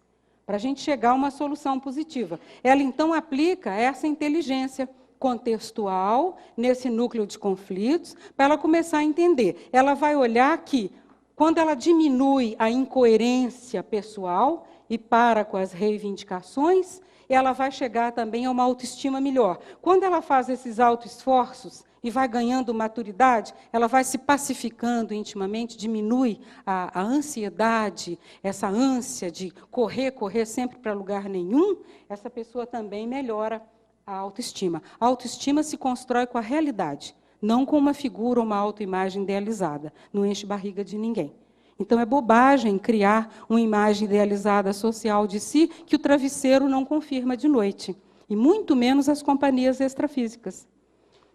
para a gente chegar a uma solução positiva. Ela, então, aplica essa inteligência contextual nesse núcleo de conflitos, para ela começar a entender. Ela vai olhar que, quando ela diminui a incoerência pessoal e para com as reivindicações, ela vai chegar também a uma autoestima melhor. Quando ela faz esses autoesforços e vai ganhando maturidade, ela vai se pacificando intimamente, diminui a ansiedade, essa ânsia de correr sempre para lugar nenhum, essa pessoa também melhora a autoestima. A autoestima se constrói com a realidade, não com uma figura ou uma autoimagem idealizada. Não enche barriga de ninguém. Então, é bobagem criar uma imagem idealizada social de si que o travesseiro não confirma de noite. E muito menos as companhias extrafísicas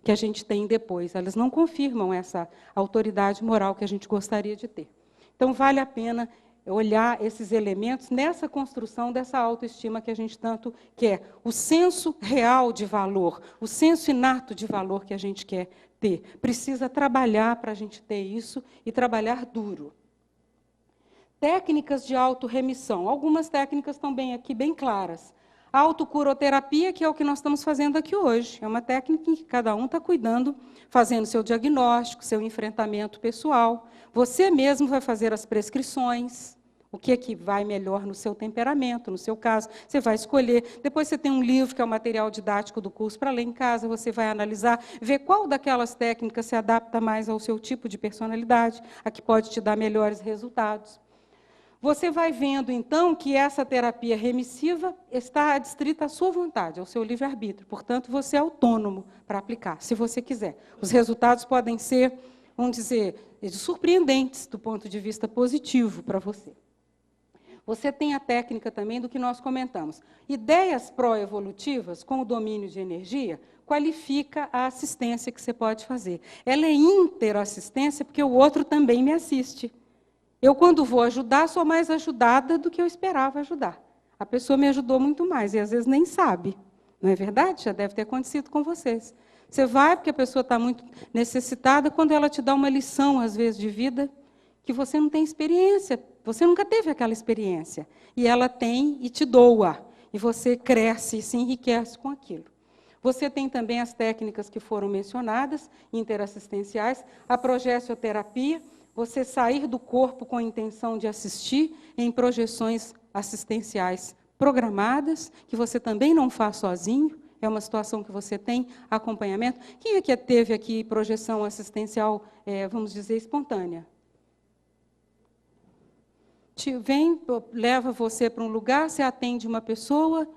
que a gente tem depois. Elas não confirmam essa autoridade moral que a gente gostaria de ter. Então, vale a pena olhar esses elementos nessa construção dessa autoestima que a gente tanto quer. O senso real de valor, o senso inato de valor que a gente quer ter. Precisa trabalhar para a gente ter isso e trabalhar duro. Técnicas de autorremissão. Algumas técnicas estão aqui bem claras. A autocuroterapia, que é o que nós estamos fazendo aqui hoje. É uma técnica em que cada um está cuidando, fazendo seu diagnóstico, seu enfrentamento pessoal. Você mesmo vai fazer as prescrições, o que é que vai melhor no seu temperamento, no seu caso. Você vai escolher. Depois você tem um livro, que é o material didático do curso, para ler em casa. Você vai analisar, ver qual daquelas técnicas se adapta mais ao seu tipo de personalidade, a que pode te dar melhores resultados. Você vai vendo, então, que essa terapia remissiva está adstrita à sua vontade, ao seu livre-arbítrio. Portanto, você é autônomo para aplicar, se você quiser. Os resultados podem ser, vamos dizer, surpreendentes do ponto de vista positivo para você. Você tem a técnica também do que nós comentamos. Ideias pró-evolutivas, com o domínio de energia, qualifica a assistência que você pode fazer. Ela é interassistência, porque o outro também me assiste. Eu, quando vou ajudar, sou mais ajudada do que eu esperava ajudar. A pessoa me ajudou muito mais, e às vezes nem sabe. Não é verdade? Já deve ter acontecido com vocês. Você vai porque a pessoa está muito necessitada, quando ela te dá uma lição, às vezes, de vida, que você não tem experiência, você nunca teve aquela experiência. E ela tem e te doa. E você cresce e se enriquece com aquilo. Você tem também as técnicas que foram mencionadas, interassistenciais, a progessioterapia, você sair do corpo com a intenção de assistir em projeções assistenciais programadas, que você também não faz sozinho, é uma situação que você tem acompanhamento. Quem é que teve aqui projeção assistencial, vamos dizer, espontânea? Vem, leva você para um lugar, você atende uma pessoa,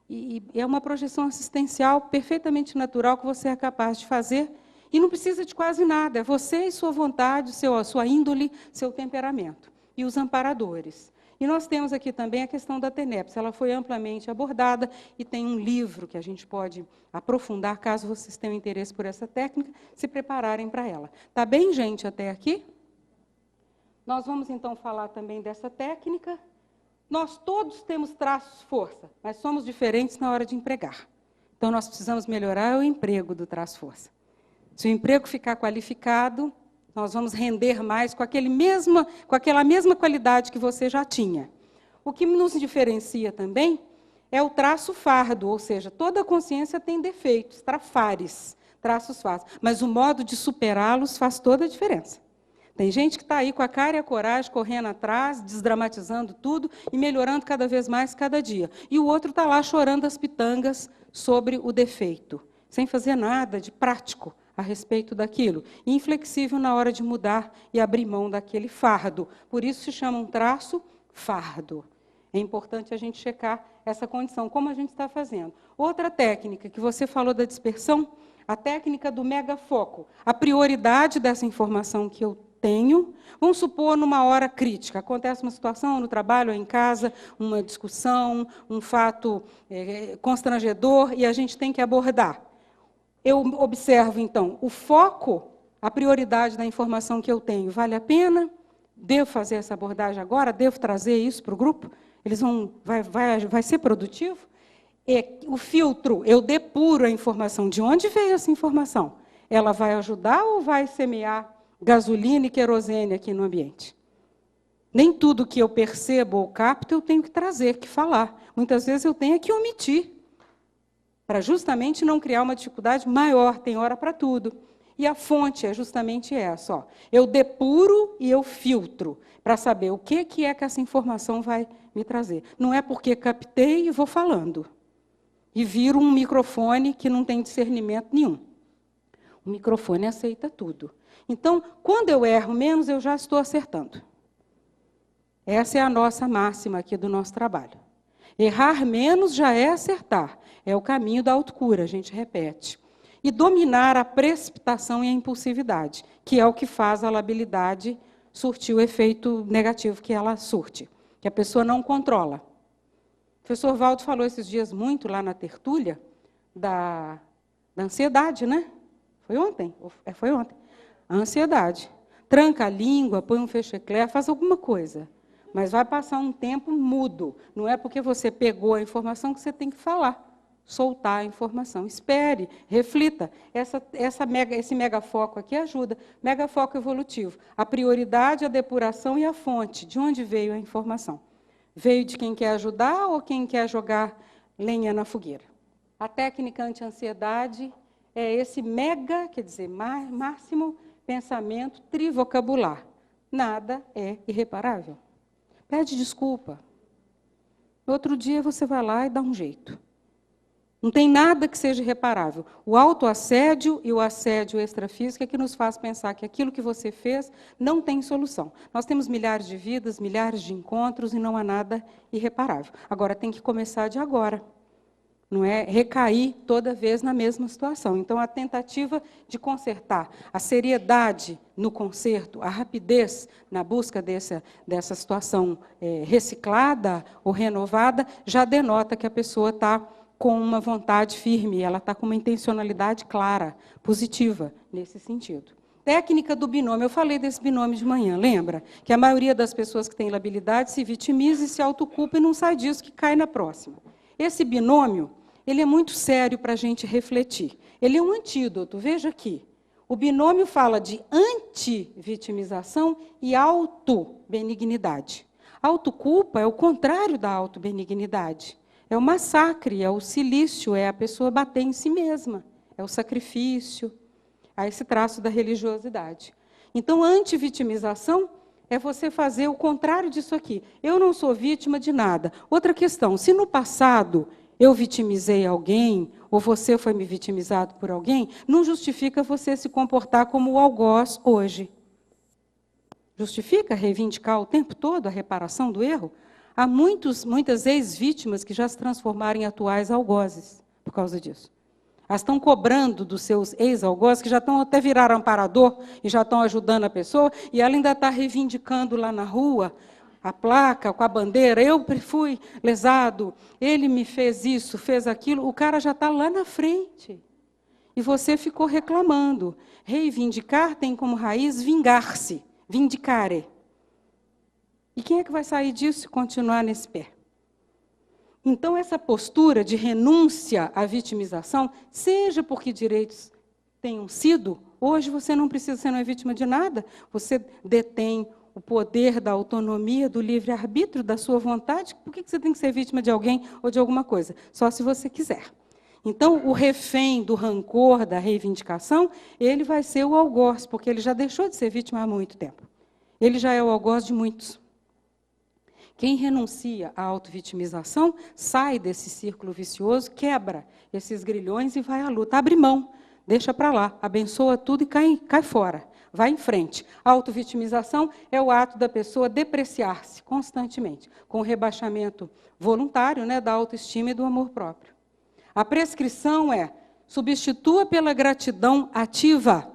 e é uma projeção assistencial perfeitamente natural que você é capaz de fazer, e não precisa de quase nada, é você e sua vontade, sua índole, seu temperamento. E os amparadores. E nós temos aqui também a questão da TENEPS, ela foi amplamente abordada, e tem um livro que a gente pode aprofundar, caso vocês tenham interesse por essa técnica, se prepararem para ela. Está bem, gente, até aqui? Nós vamos, então, falar também dessa técnica. Nós todos temos traços força, mas somos diferentes na hora de empregar. Então, nós precisamos melhorar o emprego do traço força. Se o emprego ficar qualificado, nós vamos render mais com aquela mesma qualidade que você já tinha. O que nos diferencia também é o traço fardo, ou seja, toda consciência tem defeitos, traços fardos, mas o modo de superá-los faz toda a diferença. Tem gente que está aí com a cara e a coragem, correndo atrás, desdramatizando tudo e melhorando cada vez mais cada dia. E o outro está lá chorando as pitangas sobre o defeito, sem fazer nada de prático a respeito daquilo, e inflexível na hora de mudar e abrir mão daquele fardo. Por isso se chama um traço fardo. É importante a gente checar essa condição, como a gente está fazendo. Outra técnica que você falou da dispersão, a técnica do megafoco. A prioridade dessa informação que eu tenho, vamos supor, numa hora crítica, acontece uma situação no trabalho ou em casa, uma discussão, um fato constrangedor, e a gente tem que abordar. Eu observo, então, o foco, a prioridade da informação que eu tenho. Vale a pena? Devo fazer essa abordagem agora? Devo trazer isso para o grupo? Vai ser produtivo? O filtro, eu depuro a informação. De onde veio essa informação? Ela vai ajudar ou vai semear gasolina e querosene aqui no ambiente? Nem tudo que eu percebo ou capto eu tenho que trazer, que falar. Muitas vezes eu tenho que omitir, para justamente não criar uma dificuldade maior, tem hora para tudo. E a fonte é justamente essa. Ó. Eu depuro e eu filtro, para saber o que é que essa informação vai me trazer. Não é porque captei e vou falando. E viro um microfone que não tem discernimento nenhum. O microfone aceita tudo. Então, quando eu erro menos, eu já estou acertando. Essa é a nossa máxima aqui do nosso trabalho. Errar menos já é acertar. É o caminho da autocura, a gente repete. E dominar a precipitação e a impulsividade, que é o que faz a labilidade surtir o efeito negativo que ela surte, que a pessoa não controla. O professor Valdo falou esses dias muito lá na tertúlia da ansiedade, né? Foi ontem? Foi ontem. A ansiedade. Tranca a língua, põe um fechecler, faz alguma coisa. mas vai passar um tempo mudo. Não é porque você pegou a informação que você tem que falar, soltar a informação. Espere, reflita. Esse megafoco aqui ajuda. Megafoco evolutivo. A prioridade, a depuração e a fonte. De onde veio a informação? Veio de quem quer ajudar ou quem quer jogar lenha na fogueira? A técnica anti-ansiedade é esse máximo pensamento trivocabular. Nada é irreparável. Pede desculpa. No outro dia você vai lá e dá um jeito. Não tem nada que seja irreparável. O autoassédio e o assédio extrafísico é que nos faz pensar que aquilo que você fez não tem solução. Nós temos milhares de vidas, milhares de encontros e não há nada irreparável. Agora tem que começar de agora. Não é recair toda vez na mesma situação. Então, a tentativa de consertar, a seriedade no conserto, a rapidez na busca dessa situação reciclada ou renovada, já denota que a pessoa está com uma vontade firme, ela está com uma intencionalidade clara, positiva, nesse sentido. Técnica do binômio. Eu falei desse binômio de manhã, lembra? Que a maioria das pessoas que têm labilidade se vitimiza e se autoculpa e não sai disso, que cai na próxima. Esse binômio, ele é muito sério para a gente refletir. Ele é um antídoto, veja aqui. O binômio fala de antivitimização e autobenignidade. Autoculpa é o contrário da autobenignidade. É o massacre, é o cilício, é a pessoa bater em si mesma, é o sacrifício, é esse traço da religiosidade. Então, antivitimização é você fazer o contrário disso aqui. Eu não sou vítima de nada. Outra questão, se no passado eu vitimizei alguém, ou você foi me vitimizado por alguém, não justifica você se comportar como o algoz hoje. Justifica reivindicar o tempo todo a reparação do erro? Há muitas ex-vítimas que já se transformaram em atuais algozes por causa disso. Elas estão cobrando dos seus ex-algozes, que já estão até viraram amparador e já estão ajudando a pessoa, e ela ainda está reivindicando lá na rua a placa com a bandeira. Eu fui lesado, ele me fez isso, fez aquilo. O cara já está lá na frente. E você ficou reclamando. Reivindicar tem como raiz vingar-se, vindicare. E quem é que vai sair disso e continuar nesse pé? Então, essa postura de renúncia à vitimização, seja porque direitos tenham sido, hoje você não precisa, você não é vítima de nada, você detém o poder da autonomia, do livre-arbítrio, da sua vontade. Por que você tem que ser vítima de alguém ou de alguma coisa? Só se você quiser. Então, o refém do rancor, da reivindicação, ele vai ser o algoz, porque ele já deixou de ser vítima há muito tempo. Ele já é o algoz de muitos. Quem renuncia à autovitimização sai desse círculo vicioso, quebra esses grilhões e vai à luta. Abre mão, deixa para lá, abençoa tudo e cai fora. Vai em frente. A autovitimização é o ato da pessoa depreciar-se constantemente, com o rebaixamento voluntário, da autoestima e do amor próprio. A prescrição é: substitua pela gratidão ativa.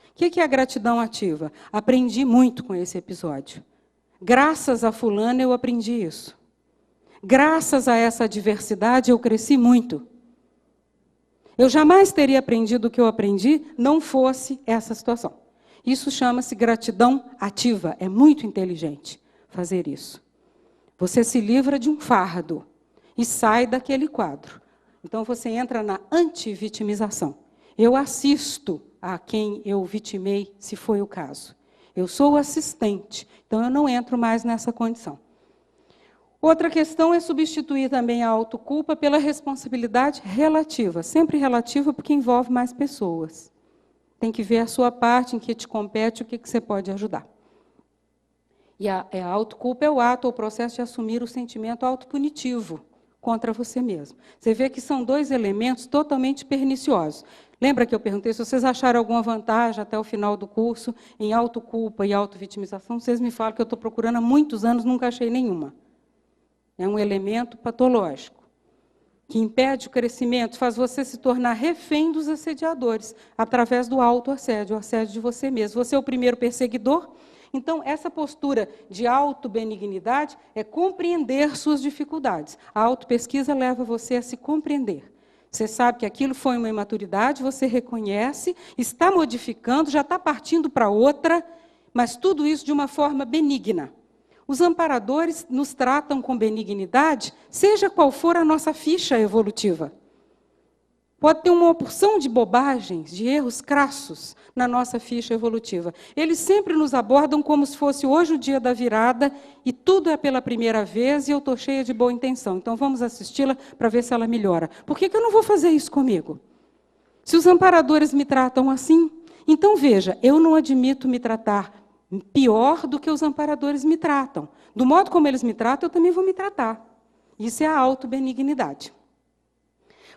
O que é a gratidão ativa? Aprendi muito com esse episódio. Graças a fulana eu aprendi isso. Graças a essa adversidade eu cresci muito. Eu jamais teria aprendido o que eu aprendi não fosse essa situação. Isso chama-se gratidão ativa. É muito inteligente fazer isso. Você se livra de um fardo e sai daquele quadro. Então, você entra na antivitimização. Eu assisto a quem eu vitimei, se foi o caso. Eu sou o assistente, então eu não entro mais nessa condição. Outra questão é substituir também a autoculpa pela responsabilidade relativa. Sempre relativa, porque envolve mais pessoas. Tem que ver a sua parte, em que te compete, o que você pode ajudar. E a autoculpa é o ato ou processo de assumir o sentimento autopunitivo contra você mesmo. Você vê que são dois elementos totalmente perniciosos. Lembra que eu perguntei se vocês acharam alguma vantagem até o final do curso em autoculpa e autovitimização? Vocês me falam que eu estou procurando há muitos anos, nunca achei nenhuma. É um elemento patológico, que impede o crescimento, faz você se tornar refém dos assediadores, através do autoassédio, o assédio de você mesmo. Você é o primeiro perseguidor. Então, essa postura de autobenignidade é compreender suas dificuldades. A autopesquisa leva você a se compreender. Você sabe que aquilo foi uma imaturidade, você reconhece, está modificando, já está partindo para outra, mas tudo isso de uma forma benigna. Os amparadores nos tratam com benignidade, seja qual for a nossa ficha evolutiva. Pode ter uma porção de bobagens, de erros crassos na nossa ficha evolutiva. Eles sempre nos abordam como se fosse hoje o dia da virada e tudo é pela primeira vez e eu estou cheia de boa intenção. Então vamos assisti-la para ver se ela melhora. Por que eu não vou fazer isso comigo? Se os amparadores me tratam assim, então veja, eu não admito me tratar pior do que os amparadores me tratam. Do modo como eles me tratam, eu também vou me tratar. Isso é a autobenignidade.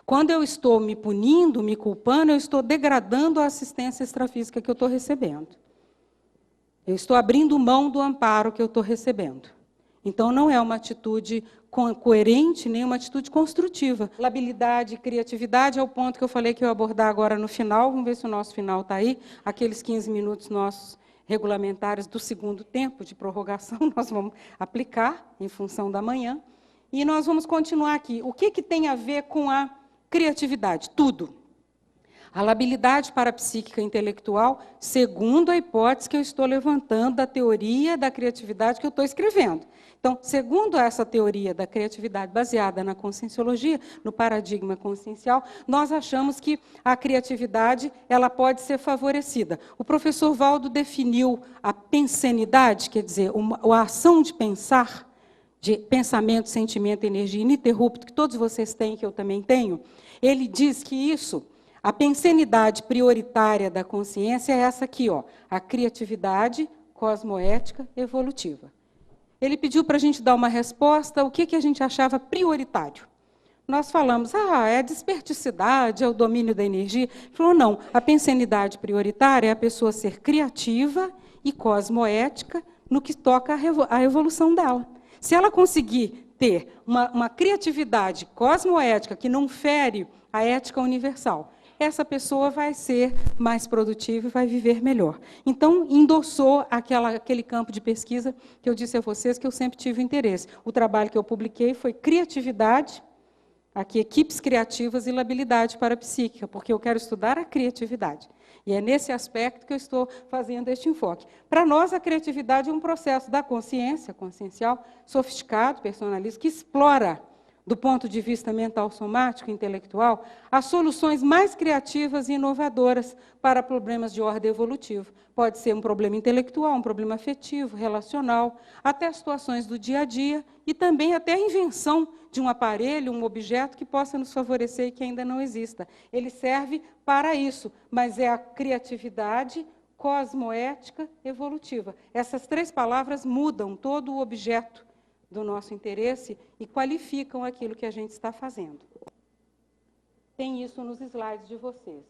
Quando eu estou me punindo, me culpando, eu estou degradando a assistência extrafísica que eu estou recebendo. Eu estou abrindo mão do amparo que eu estou recebendo. Então, não é uma atitude coerente, nem uma atitude construtiva. Labilidade, criatividade é o ponto que eu falei que eu ia abordar agora no final. Vamos ver se o nosso final está aí. Aqueles 15 minutos nossos regulamentares do segundo tempo de prorrogação, nós vamos aplicar em função da manhã. E nós vamos continuar aqui. O que tem a ver com a criatividade? Tudo. A labilidade parapsíquica intelectual, segundo a hipótese que eu estou levantando da teoria da criatividade que eu estou escrevendo. Então, segundo essa teoria da criatividade baseada na conscienciologia, no paradigma consciencial, nós achamos que a criatividade ela pode ser favorecida. O professor Valdo definiu a pensenidade, quer dizer, a ação de pensar, de pensamento, sentimento, energia ininterrupto, que todos vocês têm, que eu também tenho. Ele diz que isso, a pensenidade prioritária da consciência é essa aqui, ó, a criatividade cosmoética evolutiva. Ele pediu para a gente dar uma resposta, o que a gente achava prioritário. Nós falamos, é a desperticidade, é o domínio da energia. Ele falou, não, a pensenidade prioritária é a pessoa ser criativa e cosmoética no que toca à evolução dela. Se ela conseguir ter uma criatividade cosmoética que não fere a ética universal, essa pessoa vai ser mais produtiva e vai viver melhor. Então, endossou aquele campo de pesquisa que eu disse a vocês que eu sempre tive interesse. O trabalho que eu publiquei foi criatividade, aqui equipes criativas e labilidade parapsíquica, porque eu quero estudar a criatividade. E é nesse aspecto que eu estou fazendo este enfoque. Para nós, a criatividade é um processo da consciência, consciencial, sofisticado, personalista, que explora, do ponto de vista mental, somático, intelectual, as soluções mais criativas e inovadoras para problemas de ordem evolutiva. Pode ser um problema intelectual, um problema afetivo, relacional, até situações do dia a dia e também até a invenção de um aparelho, um objeto que possa nos favorecer e que ainda não exista. Ele serve para isso, mas é a criatividade cosmoética evolutiva. Essas três palavras mudam todo o objeto do nosso interesse e qualificam aquilo que a gente está fazendo. Tem isso nos slides de vocês.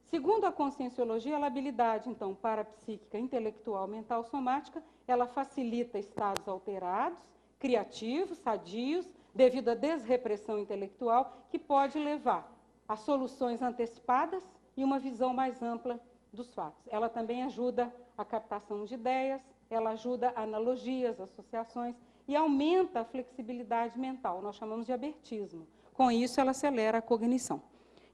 Segundo a conscienciologia, a labilidade, então, parapsíquica, intelectual, mental, somática, ela facilita estados alterados, criativos, sadios, devido à desrepressão intelectual, que pode levar a soluções antecipadas e uma visão mais ampla dos fatos. Ela também ajuda a captação de ideias, ela ajuda analogias, associações, e aumenta a flexibilidade mental, nós chamamos de abertismo. Com isso, ela acelera a cognição.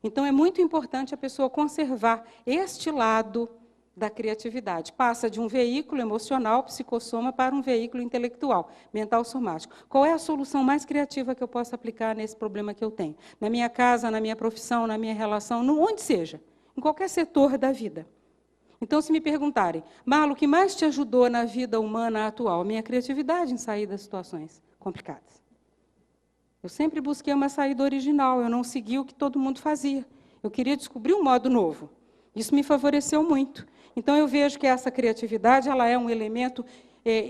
Então, é muito importante a pessoa conservar este lado da criatividade. Passa de um veículo emocional, psicossoma, para um veículo intelectual, mental somático. Qual é a solução mais criativa que eu posso aplicar nesse problema que eu tenho? Na minha casa, na minha profissão, na minha relação, onde seja, em qualquer setor da vida. Então, se me perguntarem, Marla, o que mais te ajudou na vida humana atual? Minha criatividade em sair das situações complicadas. Eu sempre busquei uma saída original, eu não segui o que todo mundo fazia. Eu queria descobrir um modo novo. Isso me favoreceu muito. Então, eu vejo que essa criatividade ela é um elemento,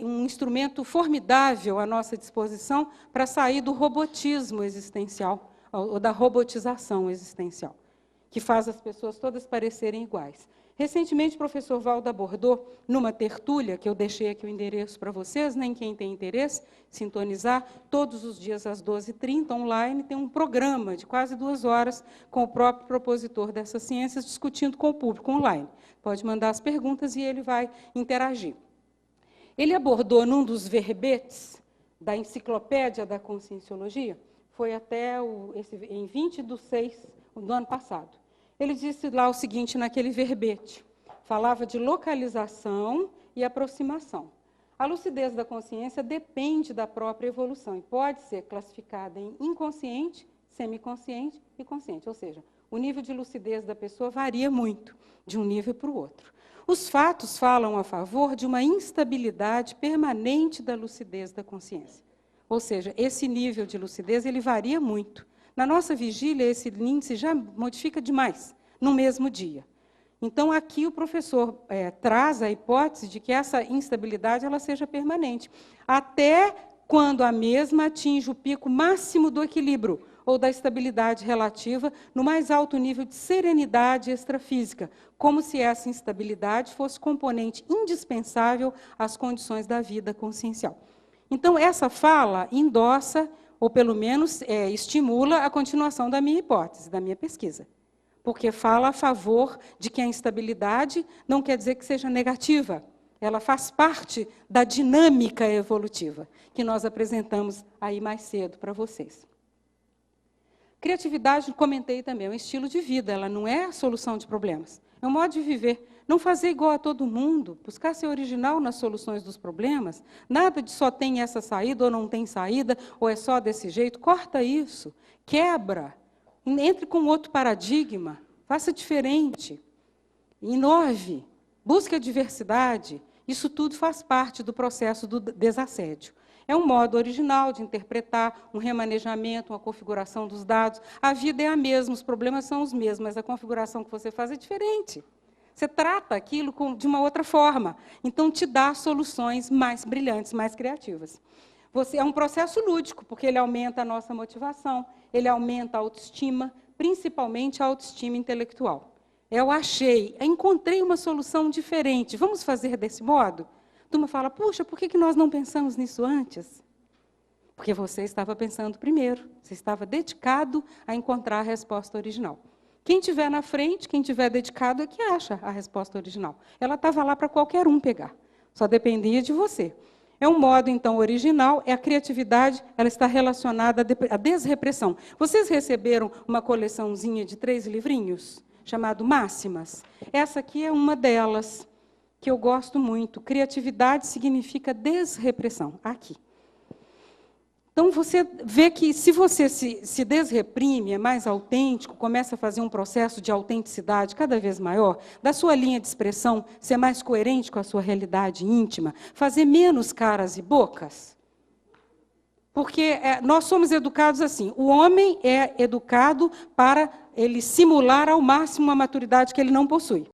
um instrumento formidável à nossa disposição para sair do robotismo existencial, ou da robotização existencial, que faz as pessoas todas parecerem iguais. Recentemente, o professor Valdo abordou, numa tertúlia, que eu deixei aqui o endereço para vocês, nem quem tem interesse, sintonizar, todos os dias às 12h30, online, tem um programa de quase 2 horas com o próprio propositor dessas ciências, discutindo com o público online. Pode mandar as perguntas e ele vai interagir. Ele abordou, num dos verbetes da Enciclopédia da Conscienciologia, foi até em 20/6 do ano passado. Ele disse lá o seguinte, naquele verbete, falava de localização e aproximação. A lucidez da consciência depende da própria evolução e pode ser classificada em inconsciente, semiconsciente e consciente. Ou seja, o nível de lucidez da pessoa varia muito de um nível para o outro. Os fatos falam a favor de uma instabilidade permanente da lucidez da consciência. Ou seja, esse nível de lucidez ele varia muito. Na nossa vigília, esse índice já modifica demais no mesmo dia. Então, aqui o professor traz a hipótese de que essa instabilidade ela seja permanente, até quando a mesma atinge o pico máximo do equilíbrio, ou da estabilidade relativa, no mais alto nível de serenidade extrafísica, como se essa instabilidade fosse componente indispensável às condições da vida consciencial. Então, essa fala endossa, ou pelo menos estimula a continuação da minha hipótese, da minha pesquisa. Porque fala a favor de que a instabilidade não quer dizer que seja negativa. Ela faz parte da dinâmica evolutiva, que nós apresentamos aí mais cedo para vocês. Criatividade, comentei também, é um estilo de vida, ela não é a solução de problemas. É um modo de viver. Não fazer igual a todo mundo, buscar ser original nas soluções dos problemas, nada de só tem essa saída ou não tem saída, ou é só desse jeito. Corta isso, quebra. Entre com outro paradigma, faça diferente, inove, busque a diversidade. Isso tudo faz parte do processo do desassédio. É um modo original de interpretar, um remanejamento, uma configuração dos dados. A vida é a mesma, os problemas são os mesmos, mas a configuração que você faz é diferente. Você trata aquilo de uma outra forma. Então, te dá soluções mais brilhantes, mais criativas. É um processo lúdico, porque ele aumenta a nossa motivação, ele aumenta a autoestima, principalmente a autoestima intelectual. Eu encontrei uma solução diferente, vamos fazer desse modo? A turma fala, puxa, por que nós não pensamos nisso antes? Porque você estava pensando primeiro, você estava dedicado a encontrar a resposta original. Quem estiver na frente, quem estiver dedicado, é que acha a resposta original. Ela estava lá para qualquer um pegar, só dependia de você. É um modo, então, original, a criatividade ela está relacionada à desrepressão. Vocês receberam uma coleçãozinha de 3 livrinhos, chamado Máximas? Essa aqui é uma delas, que eu gosto muito. Criatividade significa desrepressão, aqui. Então, você vê que, se você se desreprime, é mais autêntico, começa a fazer um processo de autenticidade cada vez maior, da sua linha de expressão ser mais coerente com a sua realidade íntima, fazer menos caras e bocas. Porque nós somos educados assim, o homem é educado para ele simular ao máximo a maturidade que ele não possui.